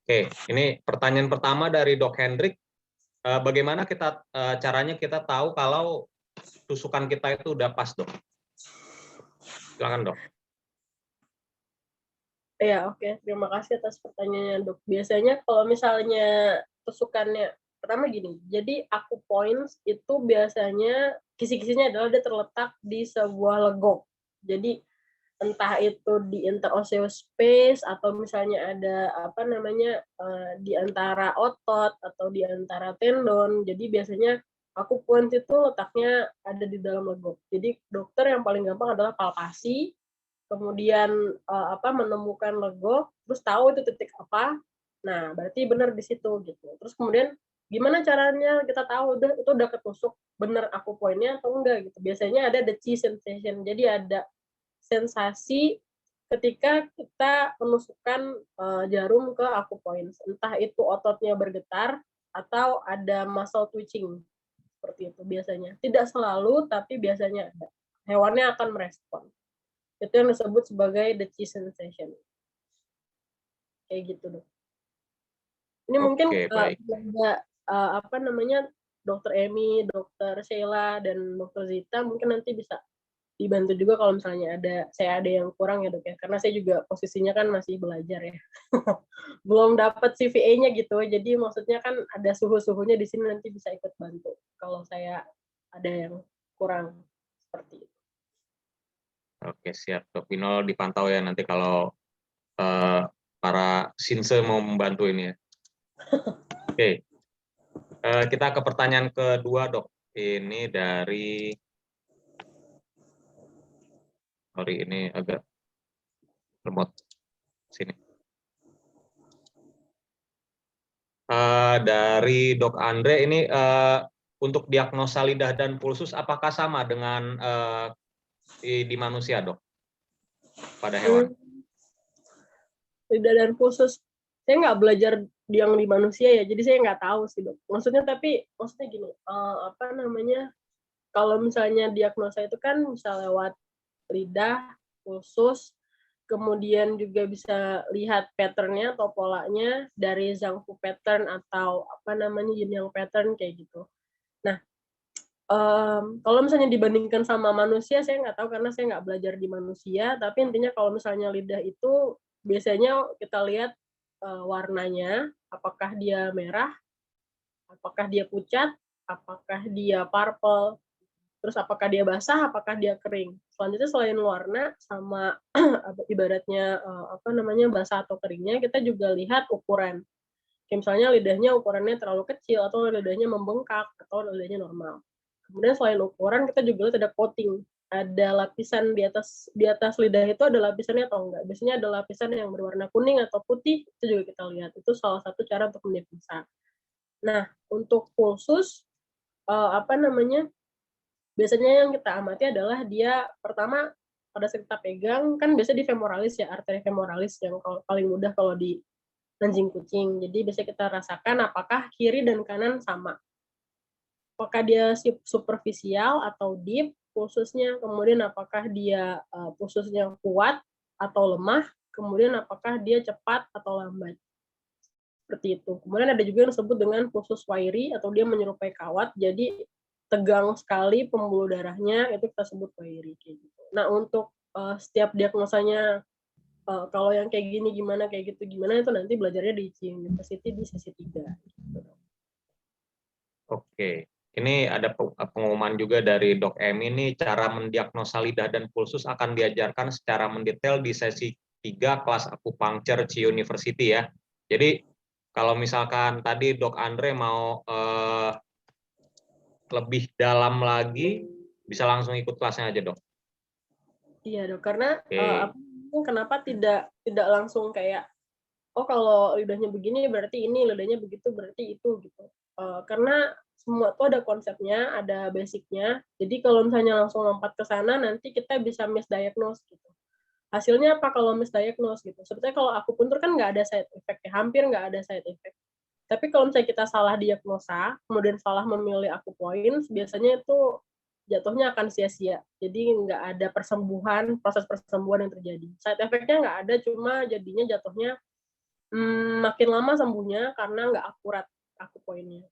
Speaker 5: Oke, ini pertanyaan pertama dari Dok Hendrik. Bagaimana caranya kita tahu kalau tusukan kita itu udah pas Dok? Silakan Dok.
Speaker 1: Ya, oke. Terima kasih atas pertanyaannya, Dok. Biasanya kalau misalnya tusukannya, pertama gini, jadi points itu biasanya kisi-kisinya adalah dia terletak di sebuah legok. Jadi entah itu di interosseous space atau misalnya ada di antara otot atau di antara tendon. Jadi biasanya point itu letaknya ada di dalam legok. Jadi dokter yang paling gampang adalah palpasi, kemudian menemukan legok, terus tahu itu titik apa. Nah, berarti benar di situ gitu. Terus kemudian gimana caranya kita tahu itu udah ketusuk benar poinnya atau enggak gitu. Biasanya ada the chi sensation. Jadi ada sensasi ketika kita menusukkan jarum ke points. Entah itu ototnya bergetar atau ada muscle twitching. Seperti itu biasanya. Tidak selalu, tapi biasanya ada. Hewannya akan merespon. Itu yang disebut sebagai the chi sensation. Kayak gitu, Dok. Ini mungkin Dokter Emi, Dokter Sheila, dan Dokter Zita mungkin nanti bisa dibantu juga kalau misalnya saya ada yang kurang ya Dok ya, karena saya juga posisinya kan masih belajar ya. Belum dapat CVA-nya gitu, jadi maksudnya kan ada suhu-suhunya di sini, nanti bisa ikut bantu kalau saya ada yang kurang seperti itu.
Speaker 5: Oke, siap Dok Vino, dipantau ya nanti kalau para sinse mau membantu ini ya. Oke, kita ke pertanyaan kedua Dok. Ini dari, sorry ini agak remote sini. Dari Dok Andre ini untuk diagnosa lidah dan pulsus apakah sama dengan di manusia Dok pada hewan?
Speaker 1: Lidah dan pulsus, saya nggak belajar yang di manusia ya, jadi saya nggak tahu sih Dok. Maksudnya gini, kalau misalnya diagnosa itu kan bisa lewat lidah, pulsus, kemudian juga bisa lihat pattern-nya atau polanya dari Zhang-Fu pattern atau yin yang pattern kayak gitu. Nah, kalau misalnya dibandingkan sama manusia, saya nggak tahu karena saya nggak belajar di manusia, tapi intinya kalau misalnya lidah itu biasanya kita lihat warnanya, apakah dia merah, apakah dia pucat, apakah dia purple, terus apakah dia basah, apakah dia kering. Selanjutnya selain warna sama ibaratnya basah atau keringnya, kita juga lihat ukuran. Kayak misalnya lidahnya ukurannya terlalu kecil atau lidahnya membengkak atau lidahnya normal. Kemudian selain ukuran kita juga lihat ada coating. Ada lapisan di atas lidah itu ada lapisannya atau enggak. Biasanya ada lapisan yang berwarna kuning atau putih, itu juga kita lihat. Itu salah satu cara untuk mendiagnosa. Nah, untuk pulsus apa namanya, biasanya yang kita amati adalah dia pertama pada saat kita pegang kan biasanya di femoralis ya, arteri femoralis yang paling mudah kalau di anjing kucing. Jadi biasanya kita rasakan apakah kiri dan kanan sama. Apakah dia superficial atau deep pulsusnya, kemudian apakah dia pulsusnya kuat atau lemah, kemudian apakah dia cepat atau lambat. Seperti itu. Kemudian ada juga yang disebut dengan pulsus wiry atau dia menyerupai kawat, jadi tegang sekali pembuluh darahnya, itu kita sebut wiry kayak gitu. Nah, untuk setiap diagnosanya kalau yang kayak gini gimana, kayak gitu gimana, itu nanti belajarnya di ICU University di sesi 3. Gitu.
Speaker 5: Oke. Ini ada pengumuman juga dari Dok Emi nih, cara mendiagnosa lidah dan pulsus akan diajarkan secara mendetail di sesi 3 kelas akupuncture Ci University ya. Jadi kalau misalkan tadi Dok Andre mau lebih dalam lagi, bisa langsung ikut kelasnya aja, Dok.
Speaker 1: Iya, Dok. Karena kenapa tidak langsung kayak kalau lidahnya begini berarti ini, lidahnya begitu berarti itu gitu. Karena semua itu ada konsepnya, ada basicnya. Jadi kalau misalnya langsung lompat ke sana, nanti kita bisa misdiagnose gitu. Hasilnya apa kalau misdiagnose gitu? Sebetulnya kalau akupuntur kan nggak ada side effect, ya, hampir nggak ada side effect. Tapi kalau misalnya kita salah diagnosa, kemudian salah memilih akupoints, biasanya itu jatuhnya akan sia-sia. Jadi nggak ada persembuhan, proses persembuhan yang terjadi. Side effect-nya nggak ada, cuma jadinya jatuhnya makin lama sembuhnya karena nggak akurat akupoinnya.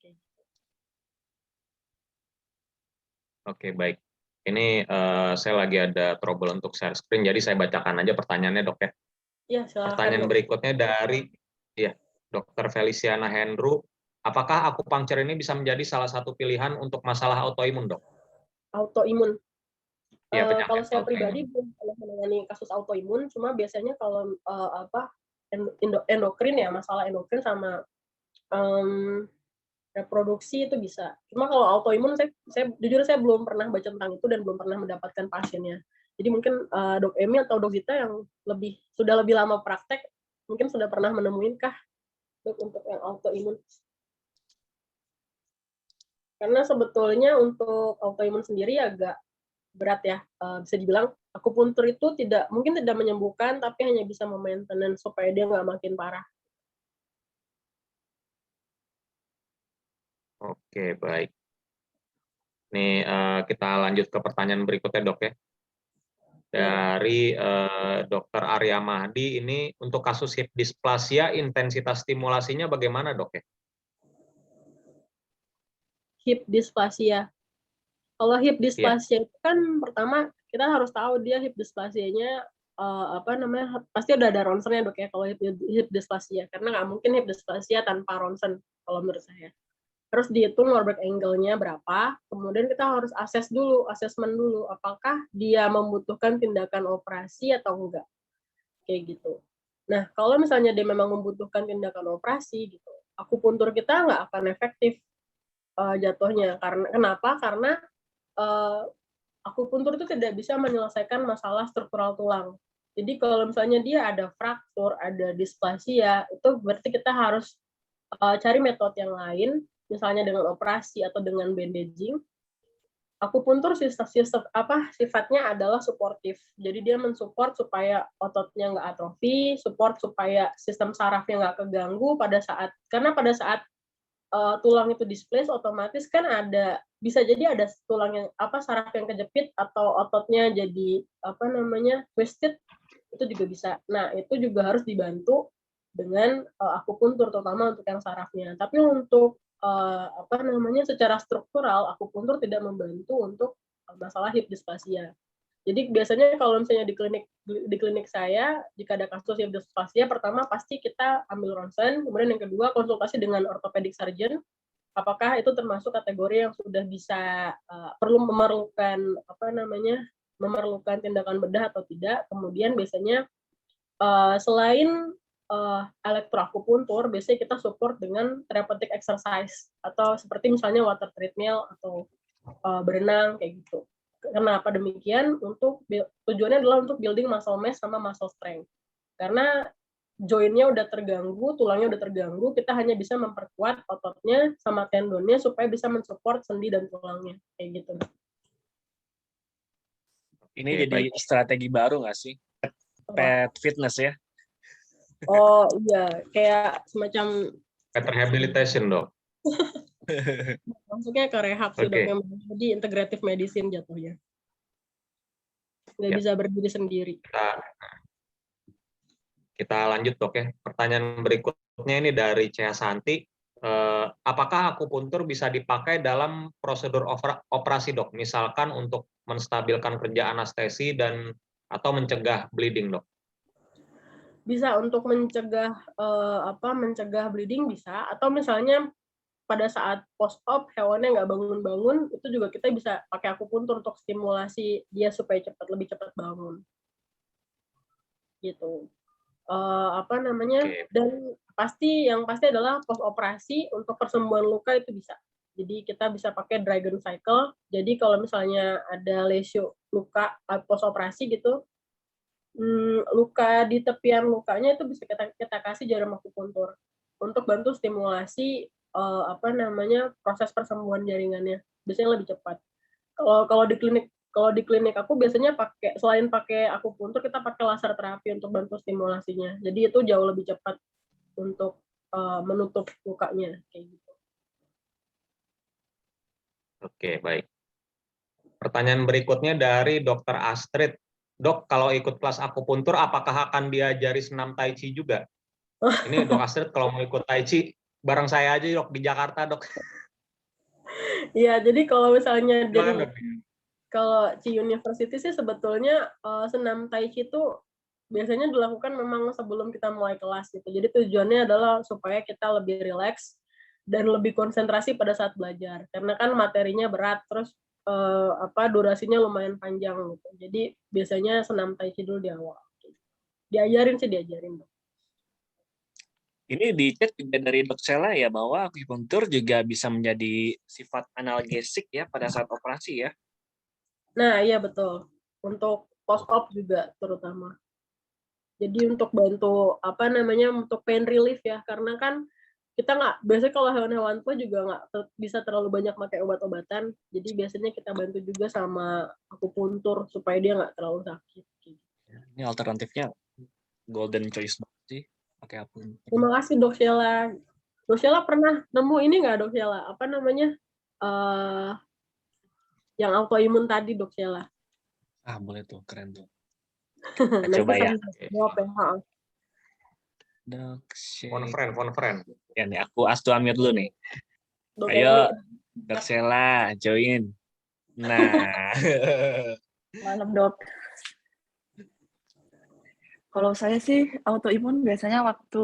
Speaker 5: Oke, baik. Ini saya lagi ada trouble untuk share screen, jadi saya bacakan aja pertanyaannya, Dok ya.
Speaker 1: Iya, silakan.
Speaker 5: Pertanyaan
Speaker 1: Dok.
Speaker 5: berikutnya dari Dr. Feliciana Hendru. Apakah akupuncture ini bisa menjadi salah satu pilihan untuk masalah autoimun, Dok?
Speaker 1: Autoimun.
Speaker 5: Iya,
Speaker 1: Kalau saya
Speaker 5: autoimun.
Speaker 1: pribadi belum pernah menangani kasus autoimun, cuma biasanya kalau endokrin ya, masalah endokrin sama reproduksi itu bisa. Cuma kalau autoimun saya jujur saya belum pernah baca tentang itu dan belum pernah mendapatkan pasiennya. Jadi mungkin Dok Emi atau Dok Zita yang sudah lebih lama praktek mungkin sudah pernah menemuin kah Dok untuk yang autoimun? Karena sebetulnya untuk autoimun sendiri agak berat ya, bisa dibilang akupuntur itu mungkin tidak menyembuhkan, tapi hanya bisa memaintenance supaya dia nggak makin parah.
Speaker 5: Oke, baik. Nih kita lanjut ke pertanyaan berikutnya, Dok ya. Dari Dr. Arya Mahdi, ini untuk kasus hip dysplasia, intensitas stimulasinya bagaimana, Dok ya?
Speaker 1: Hip dysplasia. Kalau hip dysplasia itu kan pertama kita harus tahu dia hip dysplasianya pasti udah ada ronsennya, Dok ya, kalau hip dysplasia, karena nggak mungkin hip dysplasia tanpa ronsen kalau menurut saya. Terus dihitung Warburg angle-nya berapa, kemudian kita harus asesmen dulu apakah dia membutuhkan tindakan operasi atau enggak, kayak gitu. Nah, kalau misalnya dia memang membutuhkan tindakan operasi gitu, akupuntur kita nggak akan efektif jatuhnya. Kenapa? Karena akupuntur itu tidak bisa menyelesaikan masalah struktural tulang. Jadi kalau misalnya dia ada fraktur, ada displasia, itu berarti kita harus cari metode yang lain, misalnya dengan operasi atau dengan bandaging. Akupuntur sifatnya adalah suportif. Jadi dia mensupport supaya ototnya nggak atrofi, support supaya sistem sarafnya nggak keganggu karena pada saat tulang itu displace, otomatis kan bisa jadi ada tulang yang saraf yang kejepit atau ototnya jadi twisted, itu juga bisa. Nah, itu juga harus dibantu dengan akupuntur, terutama untuk yang sarafnya. Tapi untuk secara struktural akupuntur tidak membantu untuk masalah hip dysplasia. Jadi biasanya kalau misalnya di klinik saya, jika ada kasus hip dysplasia, pertama pasti kita ambil ronsen, kemudian yang kedua konsultasi dengan orthopedic surgeon, apakah itu termasuk kategori yang sudah bisa memerlukan tindakan bedah atau tidak. Kemudian biasanya selain elektroakupuntur, biasanya kita support dengan therapeutic exercise atau seperti misalnya water treadmill atau berenang kayak gitu. Kenapa demikian? Tujuannya adalah untuk building muscle mass sama muscle strength. Karena joinnya udah terganggu, tulangnya udah terganggu, kita hanya bisa memperkuat ototnya sama tendonnya supaya bisa mensupport sendi dan tulangnya, kayak gitu.
Speaker 2: Ini
Speaker 5: Oke,
Speaker 2: jadi
Speaker 5: baik.
Speaker 2: strategi baru nggak sih? Pet fitness ya?
Speaker 1: Oh iya, kayak semacam
Speaker 5: Pet rehabilitation, Dok.
Speaker 1: masuknya ke rehab sih dok,
Speaker 5: Oke.
Speaker 1: yang jadi integrative medicine jatuhnya. Nggak
Speaker 5: Ya.
Speaker 1: bisa berdiri sendiri.
Speaker 5: Kita lanjut, Dok ya. Pertanyaan berikutnya ini dari Cea Santi. Apakah akupuntur bisa dipakai dalam prosedur operasi, Dok? Misalkan untuk menstabilkan kerja anestesi dan atau mencegah bleeding, Dok?
Speaker 1: Bisa untuk mencegah mencegah bleeding bisa, atau misalnya pada saat post op hewannya nggak bangun-bangun, itu juga kita bisa pakai akupuntur untuk stimulasi dia supaya lebih cepat bangun. Gitu.
Speaker 5: Oke.
Speaker 1: Dan yang pasti adalah post operasi untuk persembuhan luka itu bisa. Jadi kita bisa pakai Dragon Cycle. Jadi kalau misalnya ada lesio luka post operasi gitu, luka di tepian lukanya itu bisa kita kasih jarum akupuntur untuk bantu stimulasi proses persembuhan jaringannya. Biasanya lebih cepat. Kalau di klinik aku biasanya selain pakai akupuntur, kita pakai laser terapi untuk bantu stimulasinya. Jadi itu jauh lebih cepat untuk menutup lukanya kayak gitu.
Speaker 5: Oke, baik. Pertanyaan berikutnya dari Dr. Astrid. Dok, kalau ikut kelas akupuntur, apakah akan diajari senam tai chi juga? Ini Dok Astrid, kalau mau ikut tai chi, bareng saya aja, Dok, di Jakarta, Dok.
Speaker 1: Iya, jadi kalau misalnya
Speaker 5: Gimana, Dok?
Speaker 1: kalau Chi University sih sebetulnya senam tai chi itu biasanya dilakukan memang sebelum kita mulai kelas gitu. Jadi tujuannya adalah supaya kita lebih rileks dan lebih konsentrasi pada saat belajar. Karena kan materinya berat, terus durasinya lumayan panjang gitu. Jadi biasanya senam tai chi dulu di awal. Diajarin.
Speaker 2: Ini di chat juga dari Dok Sela ya, bahwa akupuntur juga bisa menjadi sifat analgesik ya pada saat operasi ya.
Speaker 1: Nah, iya betul. Untuk post-op juga terutama. Jadi untuk bantu untuk pain relief ya, karena kan kita biasanya kalau hewan-hewan tua juga nggak bisa terlalu banyak pakai obat-obatan, jadi biasanya kita bantu juga sama akupuntur supaya dia nggak terlalu sakit.
Speaker 2: Ini alternatifnya golden choice banget sih, pakai akupuntur.
Speaker 1: Terima kasih Dok Sheila. Dok Sheila pernah nemu ini nggak Dok Sheila? Yang autoimun tadi Dok Sheila?
Speaker 2: Boleh tuh, keren tuh.
Speaker 1: Nanti
Speaker 2: Coba ya.
Speaker 1: jawab ya.
Speaker 2: Dok Sheila.
Speaker 5: Konferen.
Speaker 2: Ya nih, aku Astu Amir dulu nih.
Speaker 1: Dok
Speaker 2: Ayo, Dok Sheila, join. Nah.
Speaker 6: Malam, Dok. Kalau saya sih autoimun biasanya waktu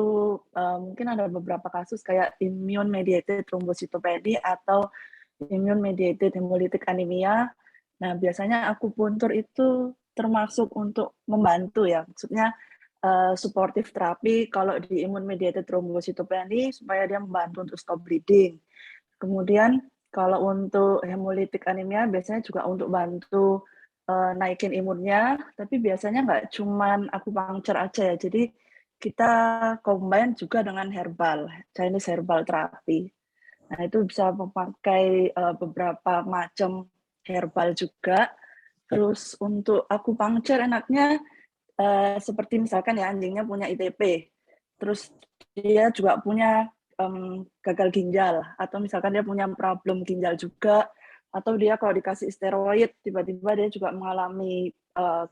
Speaker 6: mungkin ada beberapa kasus kayak immune mediated thrombocytopenia atau immune mediated hemolytic anemia. Nah, biasanya akupuntur itu termasuk untuk membantu ya. Maksudnya supportive terapi kalau di immune mediated thrombocytopenia supaya dia membantu untuk stop bleeding. Kemudian kalau untuk hemolytic anemia biasanya juga untuk bantu naikin imunnya, tapi biasanya nggak cuman akupunktur aja ya. Jadi kita combine juga dengan Chinese herbal therapy. Nah, itu bisa memakai beberapa macam herbal juga. Terus untuk akupunktur enaknya seperti misalkan ya anjingnya punya ITP, terus dia juga punya gagal ginjal, atau misalkan dia punya problem ginjal juga, atau dia kalau dikasih steroid tiba-tiba dia juga mengalami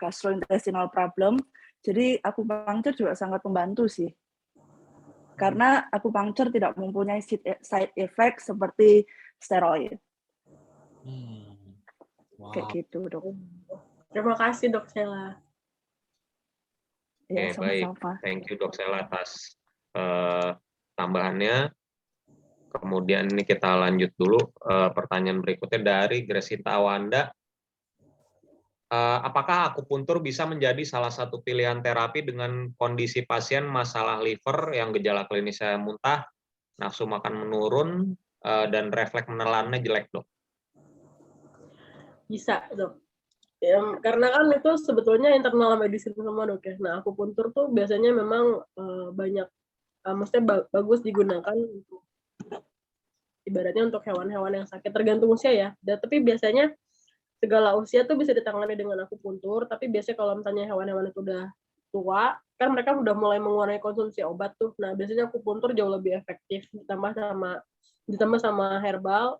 Speaker 6: gastrointestinal problem. Jadi akupunktur juga sangat membantu sih. Karena akupunktur tidak mempunyai side effect seperti steroid.
Speaker 2: Wow.
Speaker 6: Kayak gitu, Dok.
Speaker 1: Terima kasih Dok Sheila.
Speaker 6: Ya,
Speaker 5: Oke, baik.
Speaker 6: sama-sama.
Speaker 5: Thank you, Dok Sheila, atas tambahannya. Kemudian ini kita lanjut dulu pertanyaan berikutnya dari Gresita Wanda. Apakah akupuntur bisa menjadi salah satu pilihan terapi dengan kondisi pasien masalah liver yang gejala klinisnya muntah, nafsu makan menurun, dan refleks menelannya jelek, Dok?
Speaker 1: Bisa Dok. Ya, karena kan itu sebetulnya internal medicine semua dok ya. Nah akupuntur tuh biasanya memang banyak, maksudnya bagus digunakan untuk ibaratnya untuk hewan-hewan yang sakit tergantung usia ya. Tapi biasanya segala usia tuh bisa ditangani dengan akupuntur. Tapi biasanya kalau misalnya hewan-hewan itu udah tua, kan mereka udah mulai mengurangi konsumsi obat tuh. Nah biasanya akupuntur jauh lebih efektif ditambah sama herbal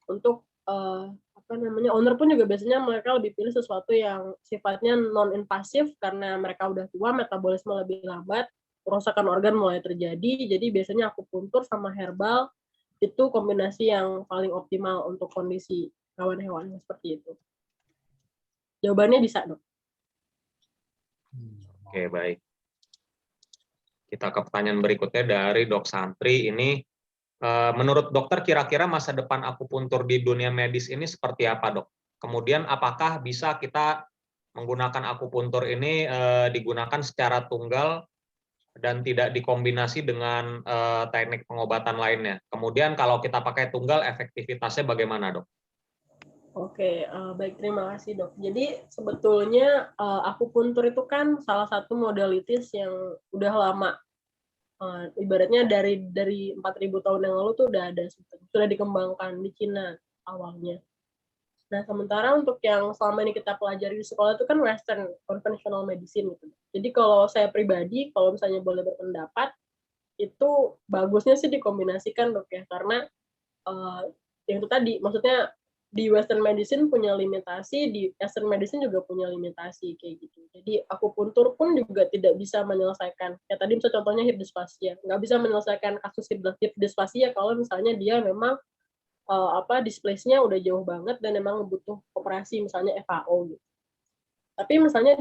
Speaker 1: untuk apa namanya owner pun juga biasanya mereka lebih pilih sesuatu yang sifatnya non invasif karena mereka udah tua, metabolisme lebih lambat, kerusakan organ mulai terjadi, jadi biasanya akupuntur sama herbal itu kombinasi yang paling optimal untuk kondisi hewan-hewan seperti itu. Jawabannya bisa dok.
Speaker 5: Oke, baik. Kita ke pertanyaan berikutnya dari Dok Santri. Ini menurut dokter kira-kira masa depan akupuntur di dunia medis ini seperti apa dok? Kemudian apakah bisa kita menggunakan akupuntur ini digunakan secara tunggal dan tidak dikombinasi dengan teknik pengobatan lainnya? Kemudian kalau kita pakai tunggal efektivitasnya bagaimana dok?
Speaker 1: Oke, baik terima kasih dok. Jadi sebetulnya akupuntur itu kan salah satu modalitis yang udah lama. Ibaratnya dari 4.000 tahun yang lalu tuh udah ada, sudah dikembangkan di Cina awalnya. Nah, sementara untuk yang selama ini kita pelajari di sekolah itu kan Western conventional medicine gitu. Jadi kalau saya pribadi, kalau misalnya boleh berpendapat, itu bagusnya sih dikombinasikan dok ya, karena yang itu tadi, maksudnya di Western medicine punya limitasi, di Eastern medicine juga punya limitasi kayak gitu. Jadi akupuntur pun juga tidak bisa menyelesaikan. Kayak tadi misalnya contohnya hip dysplasia, nggak bisa menyelesaikan kasus hip dysplasia kalau misalnya dia memang displace-nya udah jauh banget dan memang butuh operasi misalnya FAO gitu. Tapi misalnya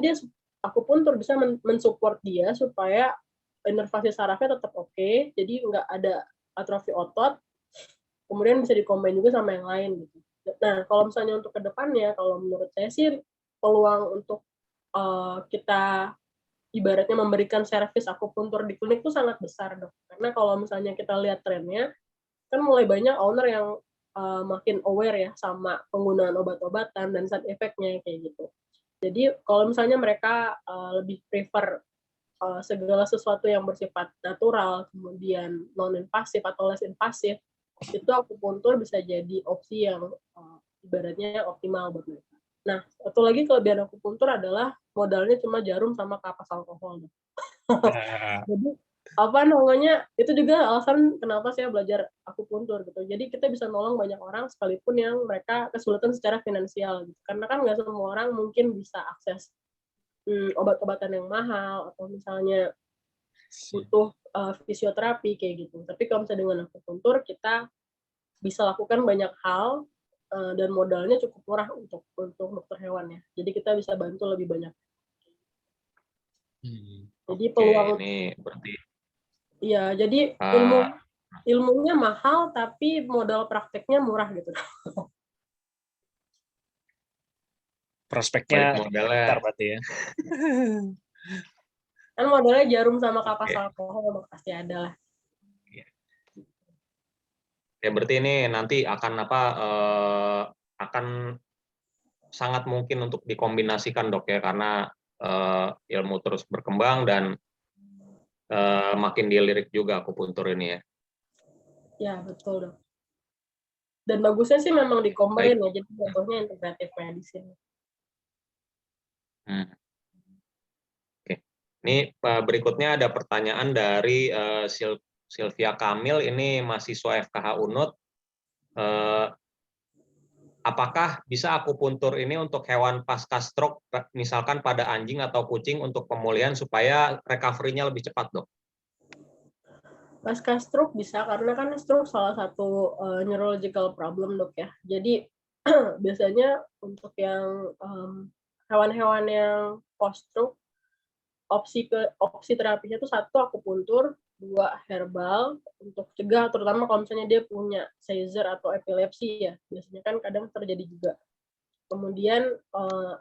Speaker 1: akupuntur bisa mensupport dia supaya inervasi sarafnya tetap oke, jadi nggak ada atrofi otot, kemudian bisa dikombin juga sama yang lain gitu. Nah, kalau misalnya untuk kedepannya, kalau menurut saya sih peluang untuk kita ibaratnya memberikan servis akupuntur di klinik itu sangat besar dok. Karena kalau misalnya kita lihat trennya, kan mulai banyak owner yang makin aware ya sama penggunaan obat-obatan dan side effect-nya kayak gitu. Jadi kalau misalnya mereka lebih prefer segala sesuatu yang bersifat natural, kemudian non-invasif atau less invasif, itu akupuntur bisa jadi opsi yang ibaratnya optimal buat mereka. Nah, satu lagi kelebihan akupuntur adalah modalnya cuma jarum sama kapas alkohol. Jadi apa namanya, itu juga alasan kenapa saya belajar akupuntur gitu. Jadi kita bisa nolong banyak orang sekalipun yang mereka kesulitan secara finansial gitu. Karena kan nggak semua orang mungkin bisa akses obat-obatan yang mahal atau misalnya butuh fisioterapi kayak gitu. Tapi kalau misalnya dengan akupuntur kita bisa lakukan banyak hal dan modalnya cukup murah untuk dokter hewan ya. Jadi kita bisa bantu lebih banyak. Jadi peluang
Speaker 5: ini berarti
Speaker 1: iya, jadi ilmunya mahal tapi modal prakteknya murah gitu.
Speaker 2: Prospeknya
Speaker 5: modalnya
Speaker 2: berarti ya.
Speaker 1: Kan modalnya jarum sama kapas alkohol pasti ada lah.
Speaker 5: Ya berarti ini nanti akan akan sangat mungkin untuk dikombinasikan dok ya, karena ilmu terus berkembang dan makin dilirik juga akupuntur ini ya.
Speaker 1: Ya betul dok. Dan bagusnya sih memang dikombin ya, jadi contohnya integratif medicine.
Speaker 5: Oke. Ini berikutnya ada pertanyaan dari Sylvia Kamil, ini mahasiswa FKH Unut. Apakah bisa akupuntur ini untuk hewan pasca stroke, misalkan pada anjing atau kucing untuk pemulihan supaya recovery-nya lebih cepat, dok?
Speaker 1: Pasca stroke bisa, karena kan stroke salah satu neurological problem dok ya. Jadi biasanya untuk yang hewan-hewan yang post stroke, opsi terapinya itu 1 akupuntur, 2 herbal untuk cegah, terutama kalau misalnya dia punya seizure atau epilepsi ya, biasanya kan kadang terjadi juga. Kemudian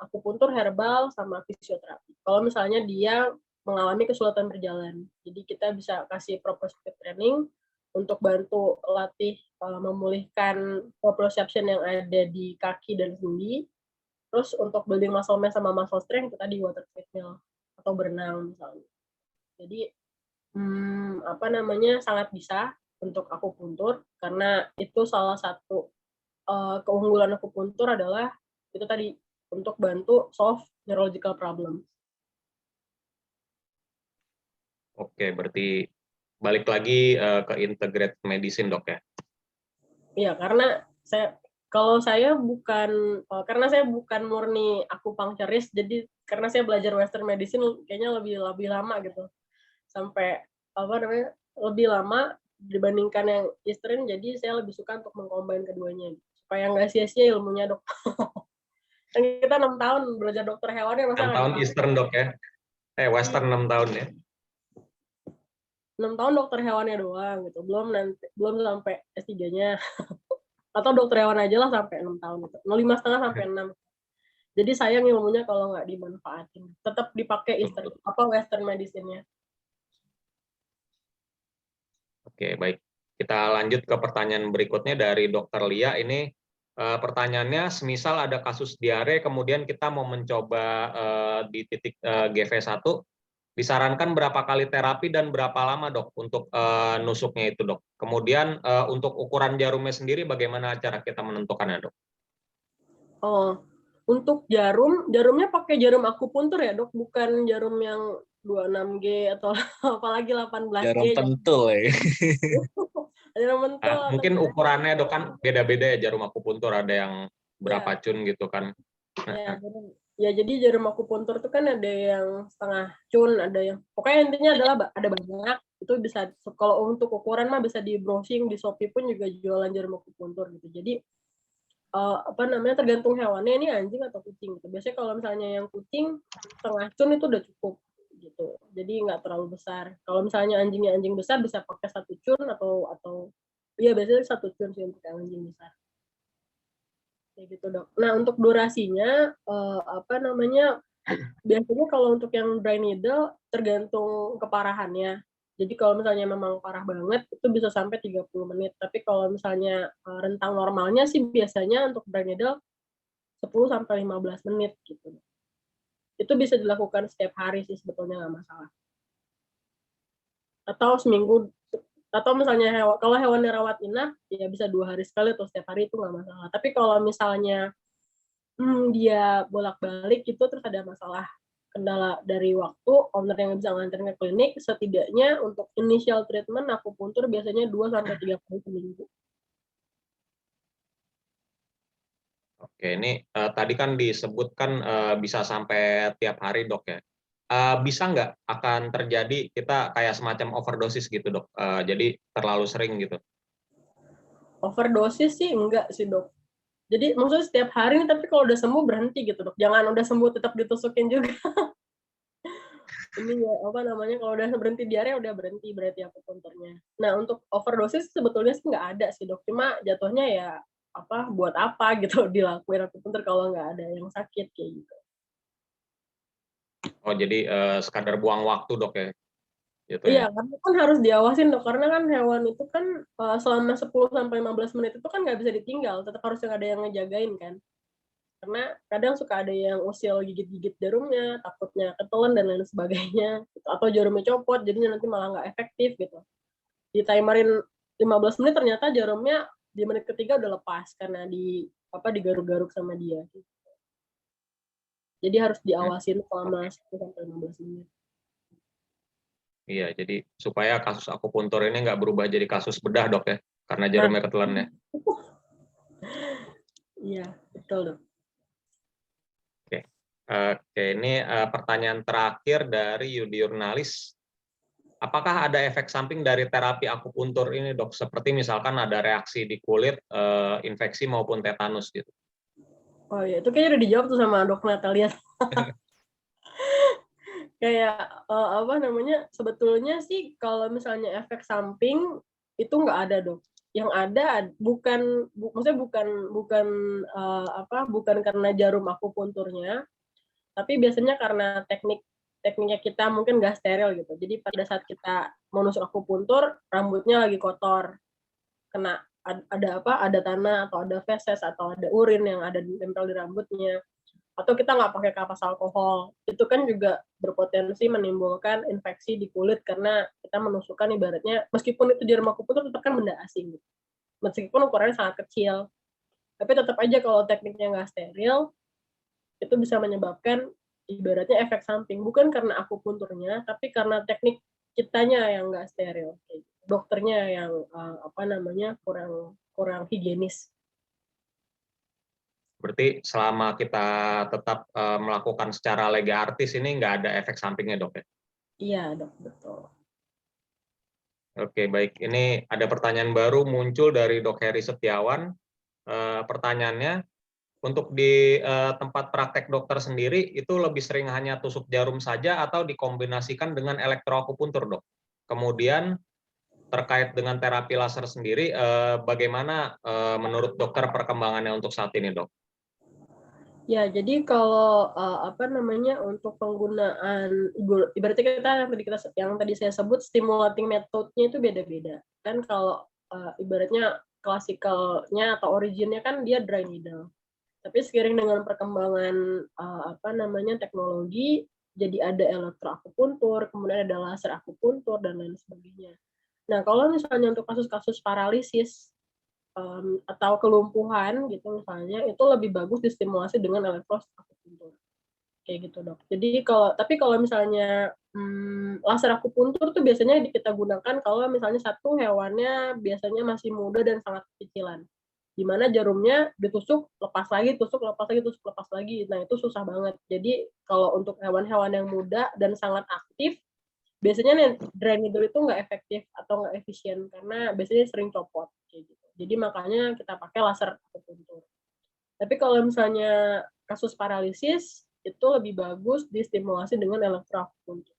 Speaker 1: akupuntur, herbal, sama fisioterapi. Kalau misalnya dia mengalami kesulitan berjalan, jadi kita bisa kasih proprioceptive training untuk bantu latih memulihkan proprioception yang ada di kaki dan sendi. Terus untuk building muscle mass sama muscle strength itu tadi water treadmill atau berenang misalnya. Jadi sangat bisa untuk akupuntur karena itu salah satu keunggulan akupuntur adalah itu tadi untuk bantu solve neurological problem.
Speaker 5: Oke, berarti balik lagi ke integrated medicine, Dok ya?
Speaker 1: Iya, karena karena saya bukan murni akupunkturis, jadi karena saya belajar Western medicine kayaknya lebih lama gitu. Sampai lebih lama dibandingkan yang Eastern, jadi saya lebih suka untuk mengcombine keduanya supaya nggak sia-sia ilmunya, Dok. Kan kita 6 tahun belajar dokter hewan ya, masa
Speaker 5: 6 tahun Eastern, Dok ya? Western 6 tahun ya?
Speaker 1: 6 tahun dokter hewannya doang gitu, belum sampai S3-nya. Atau dokter hewan aja lah sampai 6 tahun gitu. 5,5 sampai 6. Jadi sayang ilmunya kalau nggak dimanfaatin. Tetap dipakai Western medicine-nya.
Speaker 5: Oke, baik. Kita lanjut ke pertanyaan berikutnya dari Dr. Lia. Ini pertanyaannya, semisal ada kasus diare, kemudian kita mau mencoba di titik GV1, disarankan berapa kali terapi dan berapa lama, Dok, untuk nusuknya itu, Dok? Kemudian untuk ukuran jarumnya sendiri, bagaimana cara kita menentukannya, Dok?
Speaker 1: Oh, untuk jarumnya pakai jarum akupuntur ya, Dok? Bukan jarum yang 26G atau apalagi 18G.
Speaker 2: Jarum pentul ya.
Speaker 1: Jarum pentul.
Speaker 5: Mungkin ukurannya, Dok, kan beda-beda ya jarum akupuntur, ada yang berapa cun gitu kan.
Speaker 1: Ya, jadi jarum akupuntur itu kan ada yang setengah cun, ada yang pokoknya intinya adalah ada banyak. Itu bisa, kalau untuk ukuran mah bisa di browsing, di Shopee pun juga jualan jarum akupuntur gitu. Jadi tergantung hewannya, ini anjing atau kucing gitu. Biasanya kalau misalnya yang kucing setengah cun itu udah cukup gitu. Jadi nggak terlalu besar. Kalau misalnya anjingnya anjing besar bisa pakai 1 cun atau biasanya 1 cun sih untuk yang anjing besar. Kayak gitu, Dok. Nah, untuk durasinya biasanya kalau untuk yang dry needle tergantung keparahannya. Jadi kalau misalnya memang parah banget itu bisa sampai 30 menit. Tapi kalau misalnya rentang normalnya sih biasanya untuk dry needle 10 sampai 15 menit gitu. Itu bisa dilakukan setiap hari sih sebetulnya, nggak masalah. Atau seminggu, atau misalnya kalau hewan dirawat inap ya bisa 2 hari sekali atau setiap hari, itu nggak masalah. Tapi kalau misalnya dia bolak-balik itu terus ada masalah kendala dari waktu, owner yang bisa nganterin ke klinik, setidaknya untuk initial treatment akupuntur biasanya 2 sampai 3 kali seminggu.
Speaker 5: Oke, ini tadi kan disebutkan bisa sampai tiap hari, Dok ya. Bisa nggak akan terjadi kita kayak semacam overdosis gitu, Dok? Jadi terlalu sering gitu.
Speaker 1: Overdosis sih enggak sih, Dok. Jadi maksudnya setiap hari nih, tapi kalau udah sembuh berhenti gitu, Dok. Jangan udah sembuh tetap ditusukin juga. Ini ya kalau udah berhenti diare udah berhenti berarti akupunturnya. Nah, untuk overdosis sebetulnya sih nggak ada sih, Dok. Cuma jatuhnya ya buat apa gitu dilakuin akupuntur kalau nggak ada yang sakit kayak gitu.
Speaker 5: Oh, jadi sekadar buang waktu, Dok ya? Gitu
Speaker 1: Iya,
Speaker 5: ya?
Speaker 1: karena kan harus diawasin, Dok. Karena kan hewan itu kan selama 10 sampai 15 menit itu kan nggak bisa ditinggal, tetap harus ada yang ngejagain kan. Karena kadang suka ada yang usil gigit-gigit jarumnya, takutnya ketelan dan lain sebagainya, atau jarumnya copot, jadinya nanti malah nggak efektif gitu. Di timerin 15 menit ternyata jarumnya di menit ketiga udah lepas karena digaruk-garuk sama dia. Jadi harus diawasin selama 10 sampai 15 menit.
Speaker 5: Iya, jadi supaya kasus akupuntur ini nggak berubah jadi kasus bedah, Dok ya, karena jarumnya ketelan ya.
Speaker 1: Iya, betul, Dok.
Speaker 5: Oke, ini pertanyaan terakhir dari Yudi Jurnalis. Apakah ada efek samping dari terapi akupuntur ini, Dok? Seperti misalkan ada reaksi di kulit, infeksi maupun tetanus gitu.
Speaker 1: Oh iya, itu kayaknya udah dijawab tuh sama Dok Natalia. Kayak sebetulnya sih kalau misalnya efek samping itu nggak ada, Dok. Yang ada maksudnya bukan karena jarum akupunturnya, tapi biasanya karena tekniknya kita mungkin nggak steril gitu. Jadi pada saat kita mau nusuk akupuntur, rambutnya lagi kotor, kena ada tanah atau ada feses atau ada urin yang ada nempel di rambutnya. atau kita nggak pakai kapas alkohol, itu kan juga berpotensi menimbulkan infeksi di kulit karena kita menusukkan ibaratnya meskipun itu jarum akupunktur tetap kan benda asing, meskipun ukurannya sangat kecil, tapi tetap aja kalau tekniknya nggak steril itu bisa menyebabkan ibaratnya efek samping, bukan karena akupunturnya tapi karena teknik kitanya yang nggak steril, dokternya yang kurang higienis.
Speaker 5: Berarti selama kita tetap melakukan secara lega artis ini nggak ada efek sampingnya, Dok ya?
Speaker 1: Iya, Dok, betul.
Speaker 5: Oke, baik. Ini ada pertanyaan baru muncul dari Dok Heri Setiawan. Pertanyaannya, untuk di tempat praktek dokter sendiri itu lebih sering hanya tusuk jarum saja atau dikombinasikan dengan elektroakupuntur, Dok? Kemudian terkait dengan terapi laser sendiri, bagaimana menurut dokter perkembangannya untuk saat ini, Dok?
Speaker 1: Ya, jadi kalau untuk penggunaan ibaratnya yang tadi saya sebut stimulating metode-nya itu beda-beda. Kan kalau ibaratnya klasikalnya atau originnya kan dia dry needle. Tapi seiring dengan perkembangan teknologi, jadi ada elektroakupuntur, kemudian ada laser akupuntur dan lain sebagainya. Nah, kalau misalnya untuk kasus-kasus paralisis atau kelumpuhan gitu misalnya, itu lebih bagus distimulasi dengan elektroakupuntur. Kayak gitu, Dok. Jadi kalau misalnya laser akupuntur tuh biasanya kita gunakan kalau misalnya satu hewannya biasanya masih muda dan sangat kecilan. Di mana jarumnya ditusuk, lepas lagi, tusuk, lepas lagi, tusuk, lepas lagi. Nah, itu susah banget. Jadi kalau untuk hewan-hewan yang muda dan sangat aktif, biasanya nih dry needle itu nggak efektif atau nggak efisien karena biasanya sering copot kayak gitu. Jadi makanya kita pakai laser akupuntur. Tapi kalau misalnya kasus paralisis itu lebih bagus distimulasi dengan elektroakupuntur.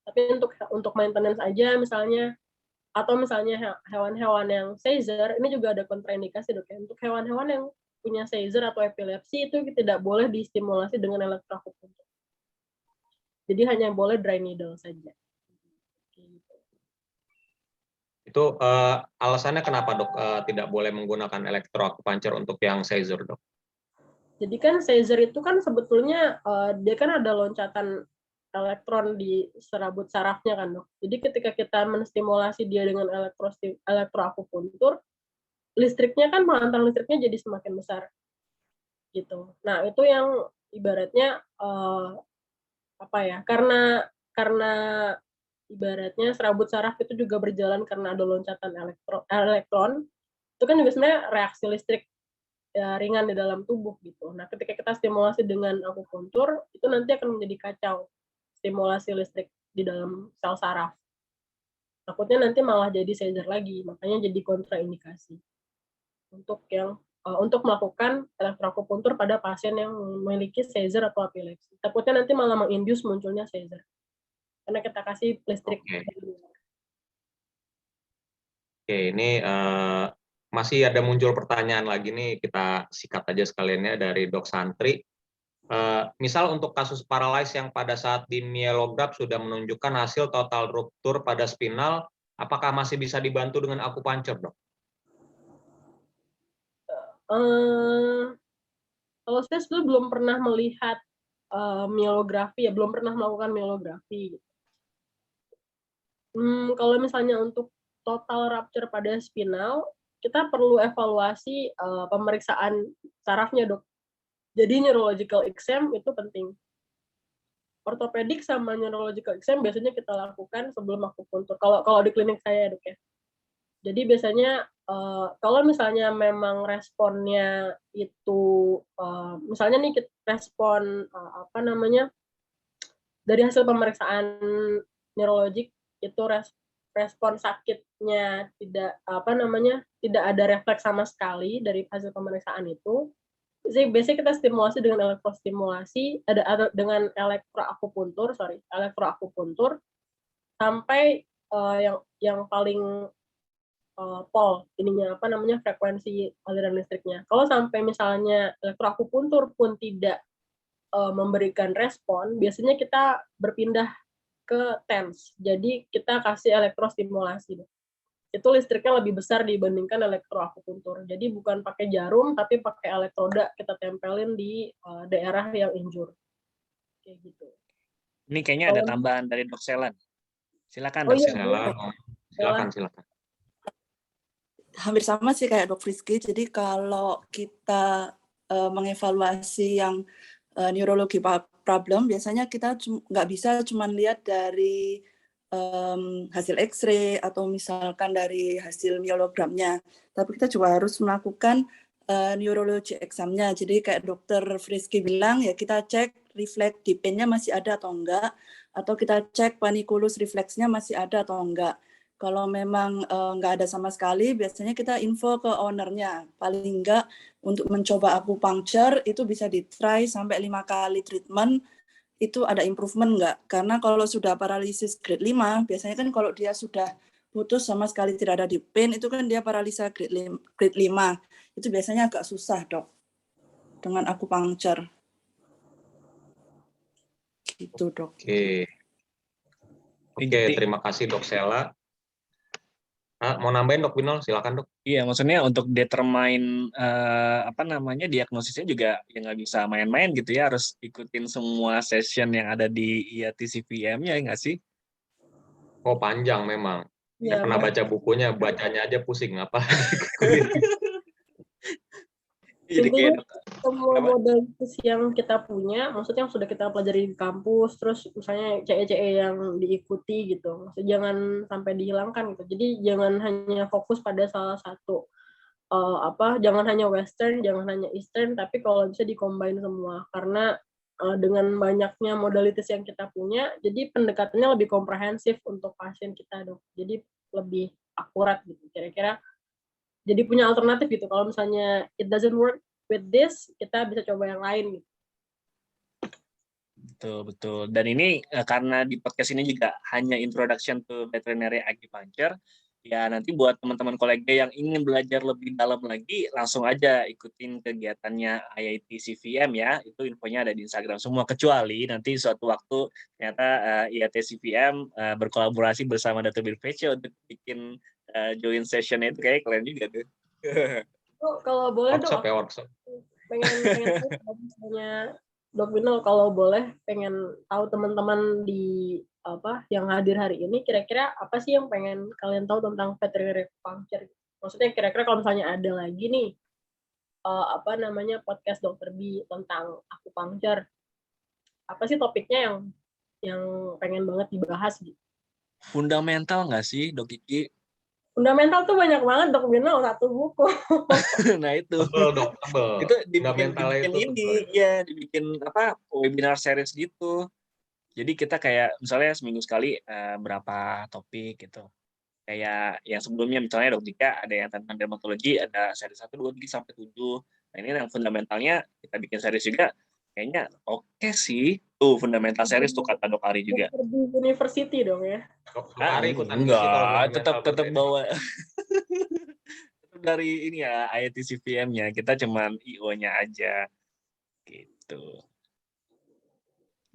Speaker 1: Tapi untuk maintenance aja misalnya atau misalnya hewan-hewan yang seizure, ini juga ada kontraindikasi, Dok ya. Untuk hewan-hewan yang punya seizure atau epilepsi itu tidak boleh distimulasi dengan elektroakupuntur. Jadi hanya boleh dry needle saja.
Speaker 5: Itu alasannya kenapa, Dok, tidak boleh menggunakan elektroakupunktur untuk yang seizure, Dok?
Speaker 1: Jadi kan seizure itu kan sebetulnya dia kan ada loncatan elektron di serabut sarafnya kan, Dok. Jadi ketika kita menstimulasi dia dengan elektroakupuntur, listriknya kan pengantar listriknya jadi semakin besar. Gitu. Nah, itu yang ibaratnya karena ibaratnya serabut saraf itu juga berjalan karena ada loncatan elektron, itu kan juga sebenarnya reaksi listrik ringan di dalam tubuh gitu. Nah, ketika kita stimulasi dengan akupuntur, itu nanti akan menjadi kacau stimulasi listrik di dalam sel saraf. Takutnya nanti malah jadi seizure lagi, makanya jadi kontraindikasi untuk melakukan elektroakupuntur pada pasien yang memiliki seizure atau epilepsi. Takutnya nanti malah menginduce munculnya seizure. Karena kita kasih listrik.
Speaker 5: Oke, ini masih ada muncul pertanyaan lagi nih, kita sikat aja sekaliannya dari Dok Santri. Misal untuk kasus paralysis yang pada saat di myelograph sudah menunjukkan hasil total ruptur pada spinal, apakah masih bisa dibantu dengan akupunktur, Dok?
Speaker 1: Kalau saya sebenarnya belum pernah melihat myelografi ya, belum pernah melakukan myelografi. Kalau misalnya untuk total rupture pada spinal, kita perlu evaluasi pemeriksaan sarafnya, Dok. Jadi neurological exam itu penting. Ortopedik sama neurological exam biasanya kita lakukan sebelum akupuntur. Kalau di klinik saya, Dok ya. Jadi biasanya kalau misalnya memang responnya itu misalnya nih respon dari hasil pemeriksaan neurologik itu respon sakitnya tidak ada refleks sama sekali dari hasil pemeriksaan itu. Biasanya kita stimulasi dengan elektrostimulasi, dengan elektroakupuntur sampai yang paling pol frekuensi aliran listriknya. Kalau sampai misalnya elektroakupuntur pun tidak memberikan respon, biasanya kita berpindah ke TENS. Jadi kita kasih elektrostimulasi. itu listriknya lebih besar dibandingkan elektroakupuntur. Jadi bukan pakai jarum, tapi pakai elektroda kita tempelin di daerah yang injur. Kayak gitu.
Speaker 2: Ini kayaknya ada tambahan dari Dok Sela. Silakan
Speaker 1: Oh
Speaker 2: Dok
Speaker 1: iya,
Speaker 2: Sela.
Speaker 5: Silakan.
Speaker 6: Hampir sama sih kayak Dok Frisky. Jadi kalau kita mengevaluasi yang neurologi problem, biasanya kita nggak bisa cuma lihat dari hasil X-ray atau misalkan dari hasil myelogramnya, tapi kita juga harus melakukan neurologi examnya. Jadi kayak Dokter Frisky bilang, ya kita cek refleks deepennya masih ada atau enggak, atau kita cek panniculus refleksnya masih ada atau enggak. Kalau memang nggak ada sama sekali, biasanya kita info ke ownernya. Paling enggak untuk mencoba akupunktur itu bisa di-try sampai 5 kali treatment, itu ada improvement enggak? Karena kalau sudah paralisis grade 5, biasanya kan kalau dia sudah putus sama sekali tidak ada deep pain, itu kan dia paralisa grade 5. Itu biasanya agak susah, Dok, dengan akupunktur. Gitu, Dok.
Speaker 5: Oke, terima kasih Dok Sela. Mau nambahin Dok Winol, silakan Dok.
Speaker 2: Iya, maksudnya untuk determine diagnosisnya juga ya nggak bisa main-main gitu ya, harus ikutin semua session yang ada di IATCVM ya nggak sih?
Speaker 5: Oh, panjang memang.
Speaker 1: Ya,
Speaker 5: Saya pernah baca bukunya, bacanya aja pusing, apalagi ikutin.
Speaker 2: Jadi
Speaker 1: intinya
Speaker 2: kayak
Speaker 1: semua modalitas yang kita punya, maksudnya yang sudah kita pelajari di kampus, terus misalnya CE-CE yang diikuti gitu, maksudnya jangan sampai dihilangkan gitu. Jadi jangan hanya fokus pada salah satu, jangan hanya Western, jangan hanya Eastern, tapi kalau bisa dikombin semua. Karena dengan banyaknya modalitas yang kita punya, jadi pendekatannya lebih komprehensif untuk pasien kita, Dok. Jadi lebih akurat gitu. Kira-kira jadi punya alternatif gitu. Kalau misalnya it doesn't work with this, kita bisa coba yang lain gitu.
Speaker 2: betul. Dan ini karena di podcast ini juga hanya introduction to veterinary acupuncture, ya nanti buat teman-teman kolega yang ingin belajar lebih dalam lagi, langsung aja ikutin kegiatannya IIT CVM ya. Itu infonya ada di Instagram semua, kecuali nanti suatu waktu ternyata IIT CVM berkolaborasi bersama Dr. Birfecio untuk bikin join session itu kayak keren juga tuh.
Speaker 1: Kalau boleh Dok,
Speaker 5: Workshop.
Speaker 1: pengen tahu misalnya Dok Winol, kalau boleh pengen tahu teman-teman di yang hadir hari ini, kira-kira apa sih yang pengen kalian tahu tentang veterinary acupuncture? Maksudnya kira-kira kalau misalnya ada lagi nih podcast Dokter B tentang acupuncture, apa sih topiknya yang pengen banget dibahas gitu?
Speaker 2: Fundamental nggak sih, Dok Kiki?
Speaker 1: Fundamental tuh banyak banget, Dok Winol, satu buku.
Speaker 2: Nah itu.
Speaker 5: Tebel.
Speaker 2: Itu dibikin webinar series gitu. Jadi kita kayak misalnya seminggu sekali berapa topik gitu. Kayak yang sebelumnya misalnya Dok Dika ada yang tentang dermatologi, ada seri 1, 2, 3 sampai 7. Nah, ini yang fundamentalnya kita bikin series juga. Kayaknya oke sih. Tuh fundamental series tuh kata Dok Ari juga.
Speaker 1: Di university dong ya.
Speaker 5: Dok Ari ikutan
Speaker 2: enggak, tetap bawa tetap dari ini ya IIT CVM-nya. Kita cuman IO-nya aja. Gitu.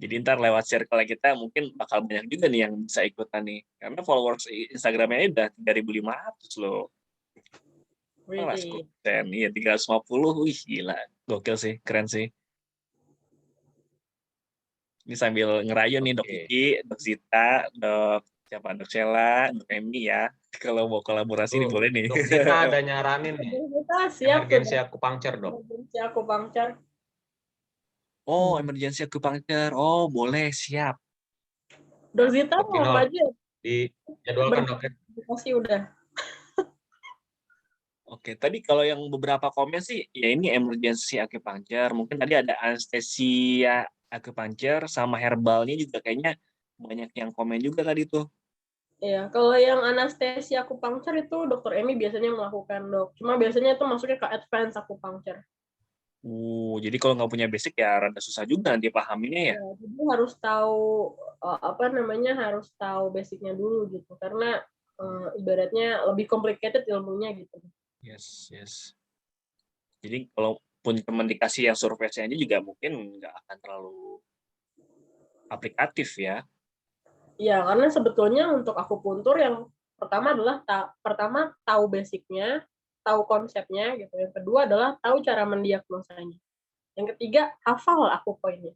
Speaker 2: Jadi ntar lewat circle kita mungkin bakal banyak juga nih yang bisa ikutan nih. Karena followers Instagramnya udah 3.500 loh. Kelas konten, iya 350, wih gila. Gokil sih, keren sih. Ini sambil ngerayu nih Dok Kiki, Dok Zita, Dok Sela, Dok Emi ya. Kalau mau kolaborasi nih boleh nih.
Speaker 5: Dok Zita ada nyaranin nih.
Speaker 1: Siap.
Speaker 5: Emergency acupuncture, Dok.
Speaker 1: Emergency acupuncture.
Speaker 2: Oh, emergency acupuncture. Oh, boleh, siap.
Speaker 1: Dok Zita mau apa aja?
Speaker 5: Dijadwalkan, Dok.
Speaker 1: Pasti udah.
Speaker 2: Oke, tadi kalau yang beberapa komen sih, ya ini emergency acupuncture. Mungkin tadi ada anestesia acupuncture sama herbalnya juga kayaknya banyak yang komen juga tadi tuh.
Speaker 1: Iya, kalau yang anestesia acupuncture itu Dokter Emi biasanya melakukan, Dok. Cuma biasanya itu masuknya ke advance acupuncture.
Speaker 2: Jadi kalau nggak punya basic ya rada susah juga nanti pahaminnya ya.
Speaker 1: Jadi harus tahu harus tahu basicnya dulu gitu, karena ibaratnya lebih complicated ilmunya gitu.
Speaker 2: Yes. Jadi kalau pun teman dikasih yang survei aja juga mungkin nggak akan terlalu aplikatif ya.
Speaker 1: Iya, karena sebetulnya untuk akupuntur yang Pertama tahu basicnya, tahu konsepnya gitu. Yang kedua adalah tahu cara mendiagnosanya. Yang ketiga, hafal aku poinnya.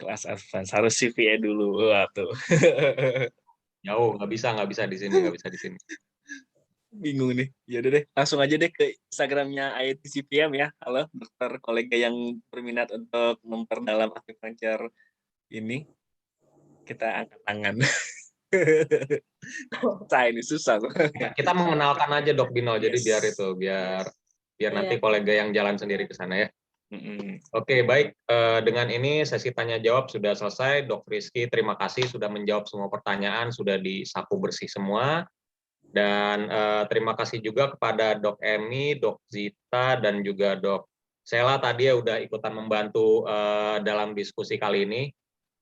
Speaker 2: Kelas advance harus CPA dulu. Wah, tuh.
Speaker 5: Jauh, nggak bisa di sini, nggak bisa di sini.
Speaker 2: Bingung nih. Ya udah deh, langsung aja deh ke Instagramnya IIT-CPM ya. Halo, dokter kolega yang berminat untuk memperdalam acupuncture ini. Kita angkat tangan. Saya ini susah.
Speaker 5: Kita mengenalkan aja Dok Bino, jadi
Speaker 2: Yes.
Speaker 5: biar
Speaker 1: Iya.
Speaker 5: nanti kolega yang jalan sendiri ke sana ya.
Speaker 2: Mm-mm.
Speaker 5: Oke, baik. Dengan ini sesi tanya jawab sudah selesai. Dok Rizky, terima kasih sudah menjawab semua pertanyaan, sudah disapu bersih semua. Dan terima kasih juga kepada Dok Emi, Dok Zita, dan juga Dok Sela tadi ya udah ikutan membantu dalam diskusi kali ini.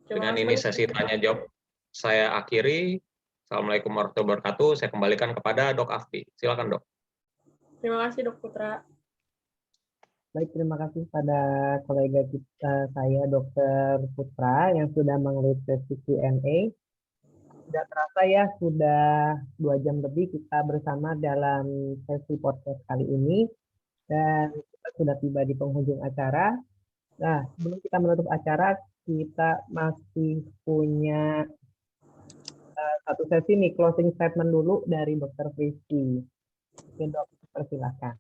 Speaker 5: Dengan ini sesi tanya jawab saya akhiri. Assalamualaikum warahmatullahi wabarakatuh. Saya kembalikan kepada Dok Affi. Silakan Dok.
Speaker 1: Terima kasih Dok Putra.
Speaker 7: Baik, terima kasih pada kolega kita, saya Dr. Putra yang sudah menglead sesi Q&A. Tidak terasa ya, sudah 2 jam lebih kita bersama dalam sesi podcast kali ini. Dan kita sudah tiba di penghujung acara. Nah, sebelum kita menutup acara, kita masih punya satu sesi nih, closing statement dulu dari Dr. Rizky. Mungkin Dok, persilahkan.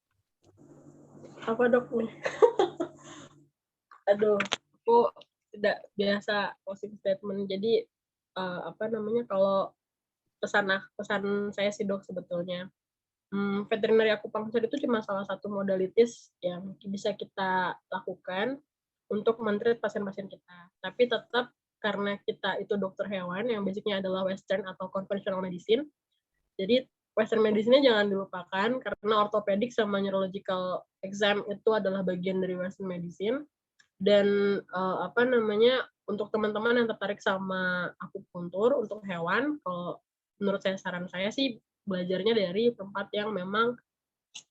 Speaker 1: Apa Dok nih? Aduh, aku tidak biasa closing statement. Jadi kalau pesan saya sih Dok sebetulnya, veterinary acupuncture itu cuma salah satu modalitis yang bisa kita lakukan untuk men-treat pasien-pasien kita. Tapi tetap karena kita itu dokter hewan yang basicnya adalah Western atau conventional medicine, jadi Western medicine-nya jangan dilupakan karena orthopedic sama neurological exam itu adalah bagian dari Western medicine. Dan untuk teman-teman yang tertarik sama akupuntur untuk hewan, kalau menurut saran saya sih belajarnya dari tempat yang memang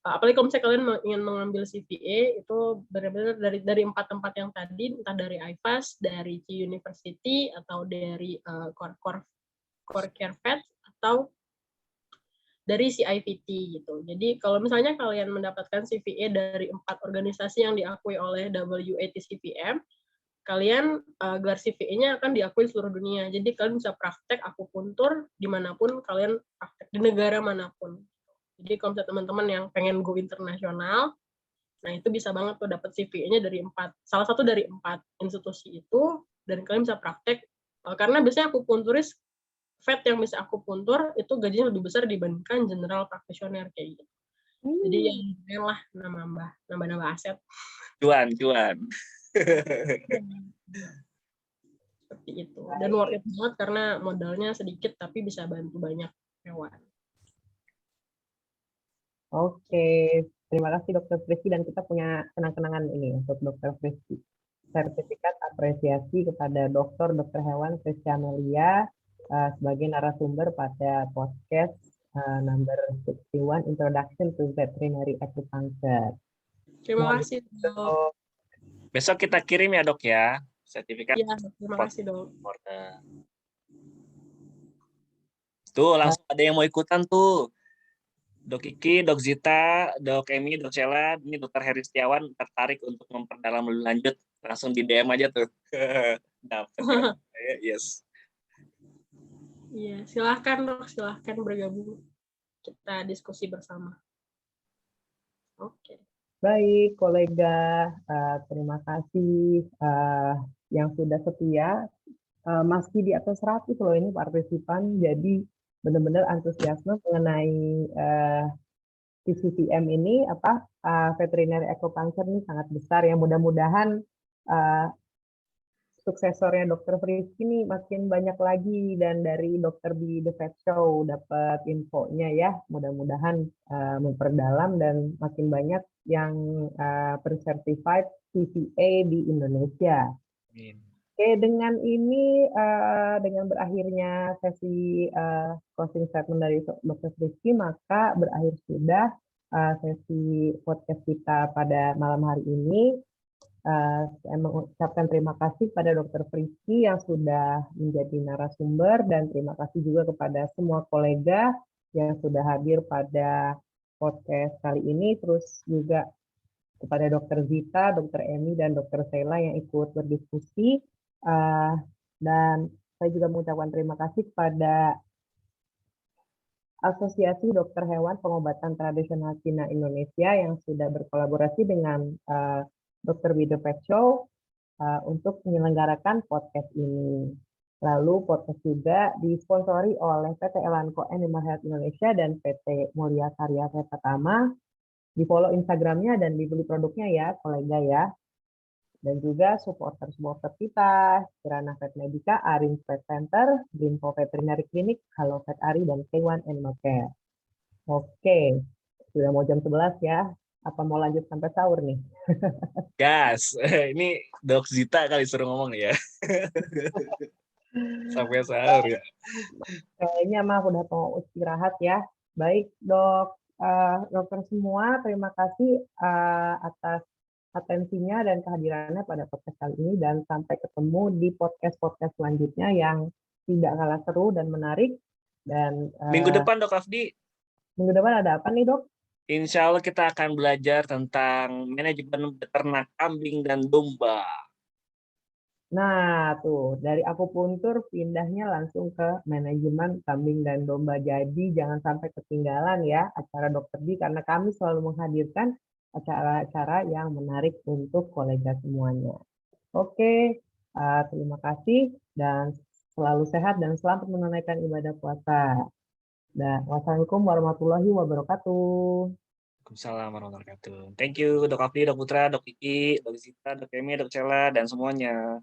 Speaker 1: apalagi kalau misalnya kalian ingin mengambil CPA itu benar-benar dari 4 tempat yang tadi, entah dari IFAS, dari C University, atau dari Core Care Vet, atau dari CIVT gitu. Jadi kalau misalnya kalian mendapatkan CPA dari 4 organisasi yang diakui oleh WAT-CPM, kalian gelar CPA-nya akan diakui seluruh dunia. Jadi kalian bisa praktek akupuntur dimanapun kalian praktek, di negara manapun. Jadi kalau misalnya teman-teman yang pengen go internasional, nah itu bisa banget tuh dapat CPA-nya dari salah satu dari 4 institusi itu, dan kalian bisa praktek. Karena biasanya akupunturis vet yang bisa akupuntur itu gajinya lebih besar dibandingkan general practitioner kayak gitu. Jadi ya lumayan lah nambah aset.
Speaker 2: Cuan.
Speaker 1: Seperti itu. Dan worth it banget karena modalnya sedikit tapi bisa bantu banyak hewan.
Speaker 7: Oke, terima kasih Dr. Frisky, dan kita punya kenang-kenangan ini untuk Dr. Frisky. Sertifikat apresiasi kepada Dr. Hewan Frisky Amelia sebagai narasumber pada podcast number 61 Introduction to Veterinary Acupuncture.
Speaker 1: Terima kasih Dok.
Speaker 2: Besok kita kirim ya Dok ya sertifikat.
Speaker 1: Iya, terima kasih Dok.
Speaker 2: Tuh langsung ada yang mau ikutan tuh. Dok Kiki, Dok Zita, Dok Emi, Dok Sheila, ini Dr. Heri Setiawan tertarik untuk memperdalam lebih lanjut, langsung di DM aja tuh. Dapat. Yes.
Speaker 1: Iya, silahkan Dok, silahkan bergabung. Kita diskusi bersama. Oke.
Speaker 7: Baik, kolega, terima kasih yang sudah setia. Masih di atas 100 loh ini partisipan, jadi benar-benar antusiasme mengenai PCVM ini, veterinary acupuncture ini sangat besar ya. Mudah-mudahan suksesornya Dr. Frisky ini makin banyak lagi, dan dari Dr. B The Vet Show dapat infonya ya. Mudah-mudahan memperdalam dan makin banyak yang per-certified CPA di Indonesia.
Speaker 2: Amin.
Speaker 7: Oke, dengan ini, dengan berakhirnya sesi closing statement dari Dr. Frisky, maka berakhir sudah sesi podcast kita pada malam hari ini. Saya mengucapkan terima kasih pada Dr. Friski yang sudah menjadi narasumber dan terima kasih juga kepada semua kolega yang sudah hadir pada podcast kali ini, terus juga kepada Dr. Zita, Dr. Emi, dan Dr. Sheila yang ikut berdiskusi. Dan saya juga mengucapkan terima kasih kepada Asosiasi Dokter Hewan Pengobatan Tradisional Cina Indonesia yang sudah berkolaborasi dengan Dr. Wido Pet Show untuk menyelenggarakan podcast ini. Lalu podcast juga disponsori oleh PT Elanco Animal Health Indonesia dan PT Mulia Karya Vet Pertama. Di follow Instagramnya dan dibeli produknya ya, kolega ya. Dan juga supporter-supporter kita, Kirana Vet Medica, Arin Pet Center, Greenpo Veterinary Clinic, Halo Vet Ari, dan K1 Animal Care. Oke, sudah mau jam 11 ya. Apa mau lanjut sampai sahur nih?
Speaker 2: Gas, ini Dok Zita kali suruh ngomong ya. Sampai sahur ya.
Speaker 7: Kayaknya mah udah mau istirahat ya. Baik dok, dokter semua, terima kasih atas atensinya dan kehadirannya pada podcast kali ini dan sampai ketemu di podcast-podcast selanjutnya yang tidak kalah seru dan menarik. Dan
Speaker 2: Minggu depan Dok Afdi,
Speaker 7: minggu depan ada apa nih dok?
Speaker 2: insya Allah kita akan belajar tentang manajemen beternak kambing dan domba.
Speaker 7: Nah, tuh dari akupuntur pindahnya langsung ke manajemen kambing dan domba. Jadi jangan sampai ketinggalan ya acara Dokter Di karena kami selalu menghadirkan acara-acara yang menarik untuk kolega semuanya. Oke, terima kasih dan selalu sehat dan selamat menunaikan ibadah puasa. Dan wassalamualaikum warahmatullahi wabarakatuh.
Speaker 2: Waalaikumsalam warahmatullahi wabarakatuh. Thank you Dok Afdi, Dok Putra, Dok Kiki, Dok Zita, Dok Emi, Dok Cela, dan semuanya.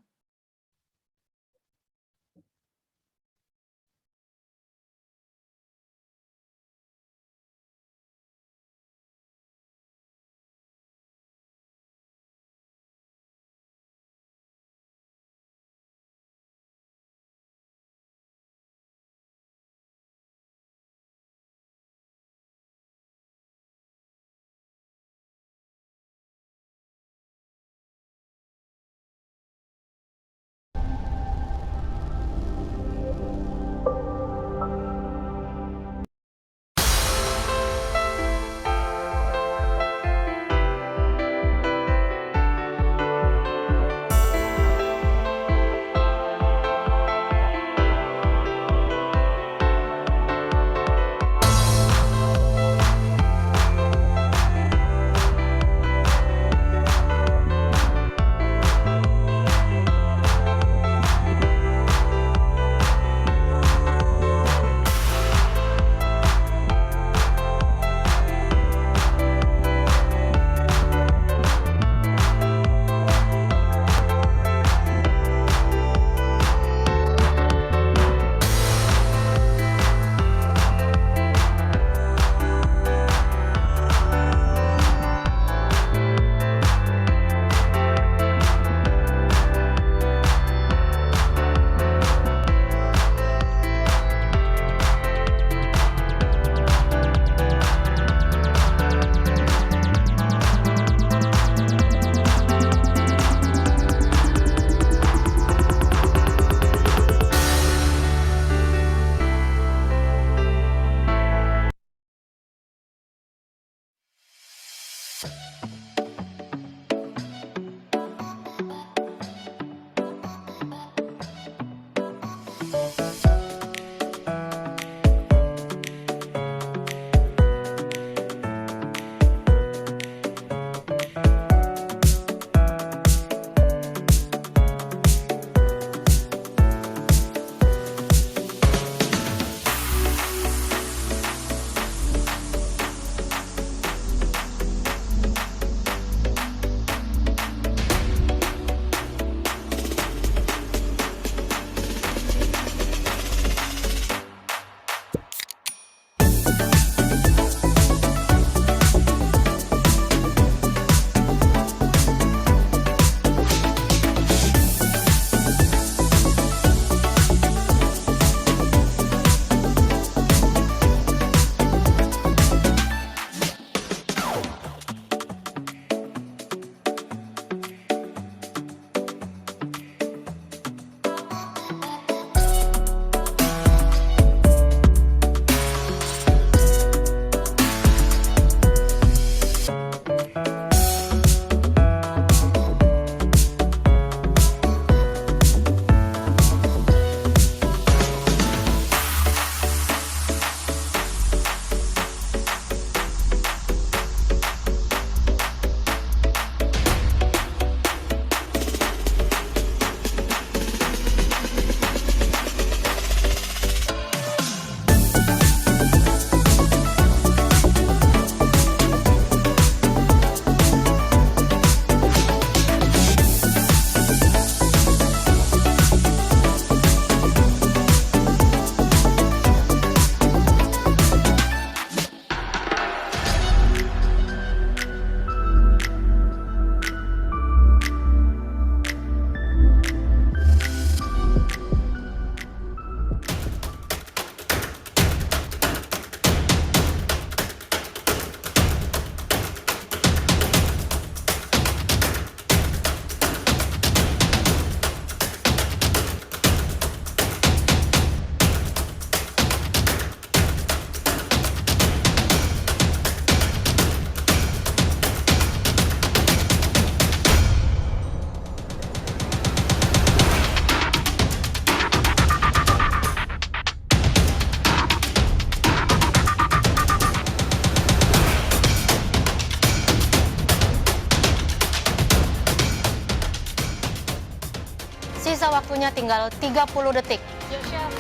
Speaker 8: Sisa waktunya tinggal 30 detik.
Speaker 1: Ya, Chef.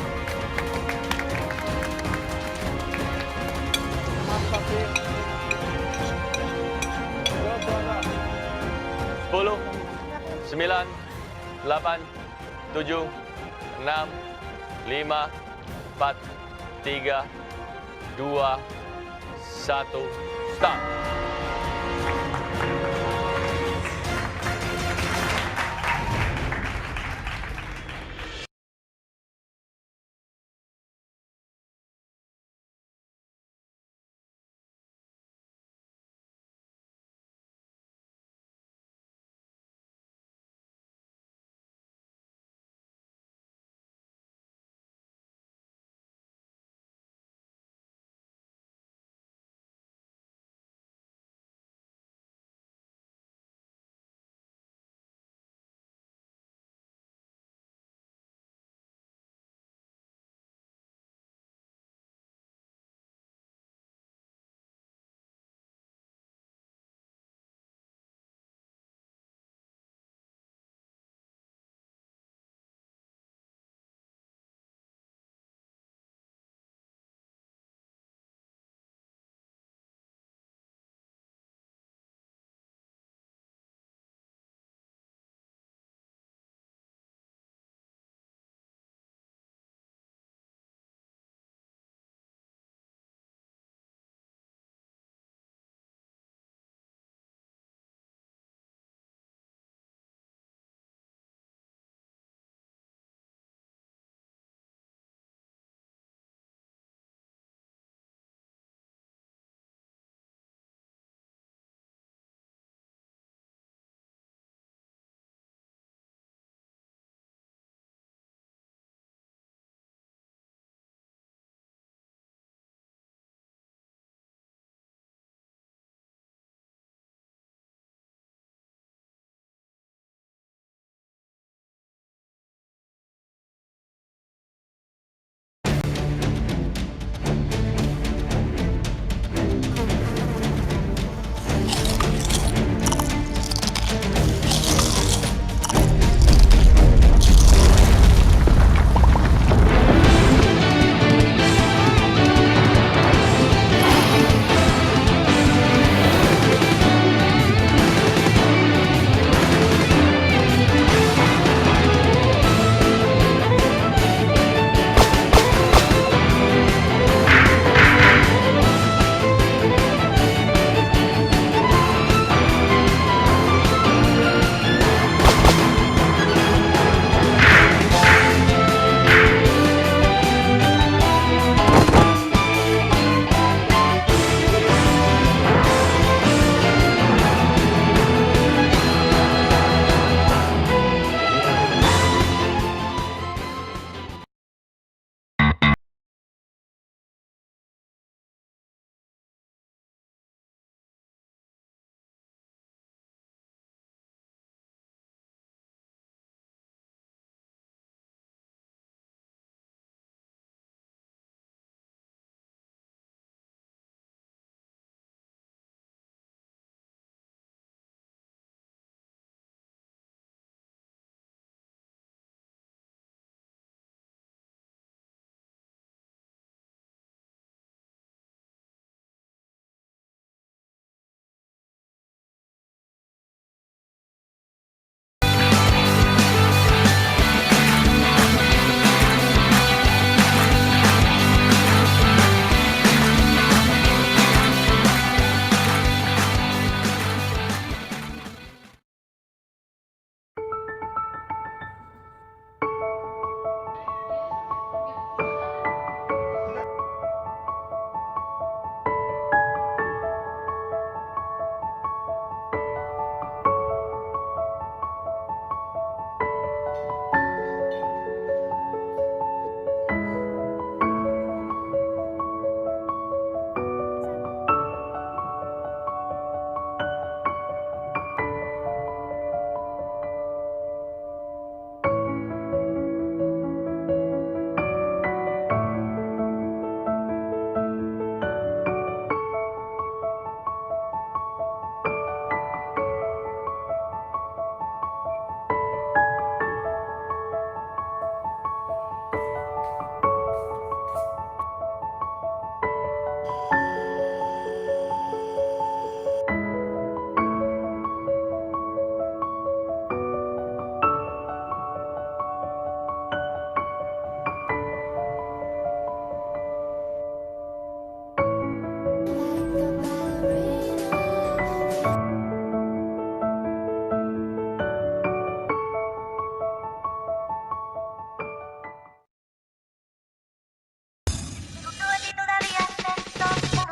Speaker 9: 10, 9, 8, 7, 6, 5, 4, 3, 2, 1, start.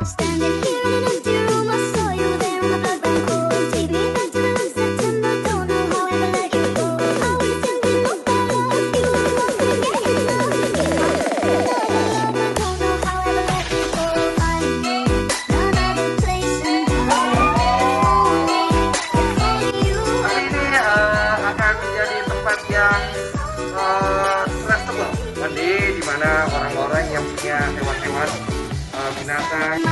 Speaker 10: Standing here in an empty room, I saw you there and my blood ran cold. Take me back to the last September, don't know how I ever let you go. I was thinking no better, you were walking, getting close. Don't know how I ever let you go. I know another place and only you.
Speaker 11: Kali ini akan menjadi tempat yang stressable, di mana orang-orang yang punya hewan-hewan binatang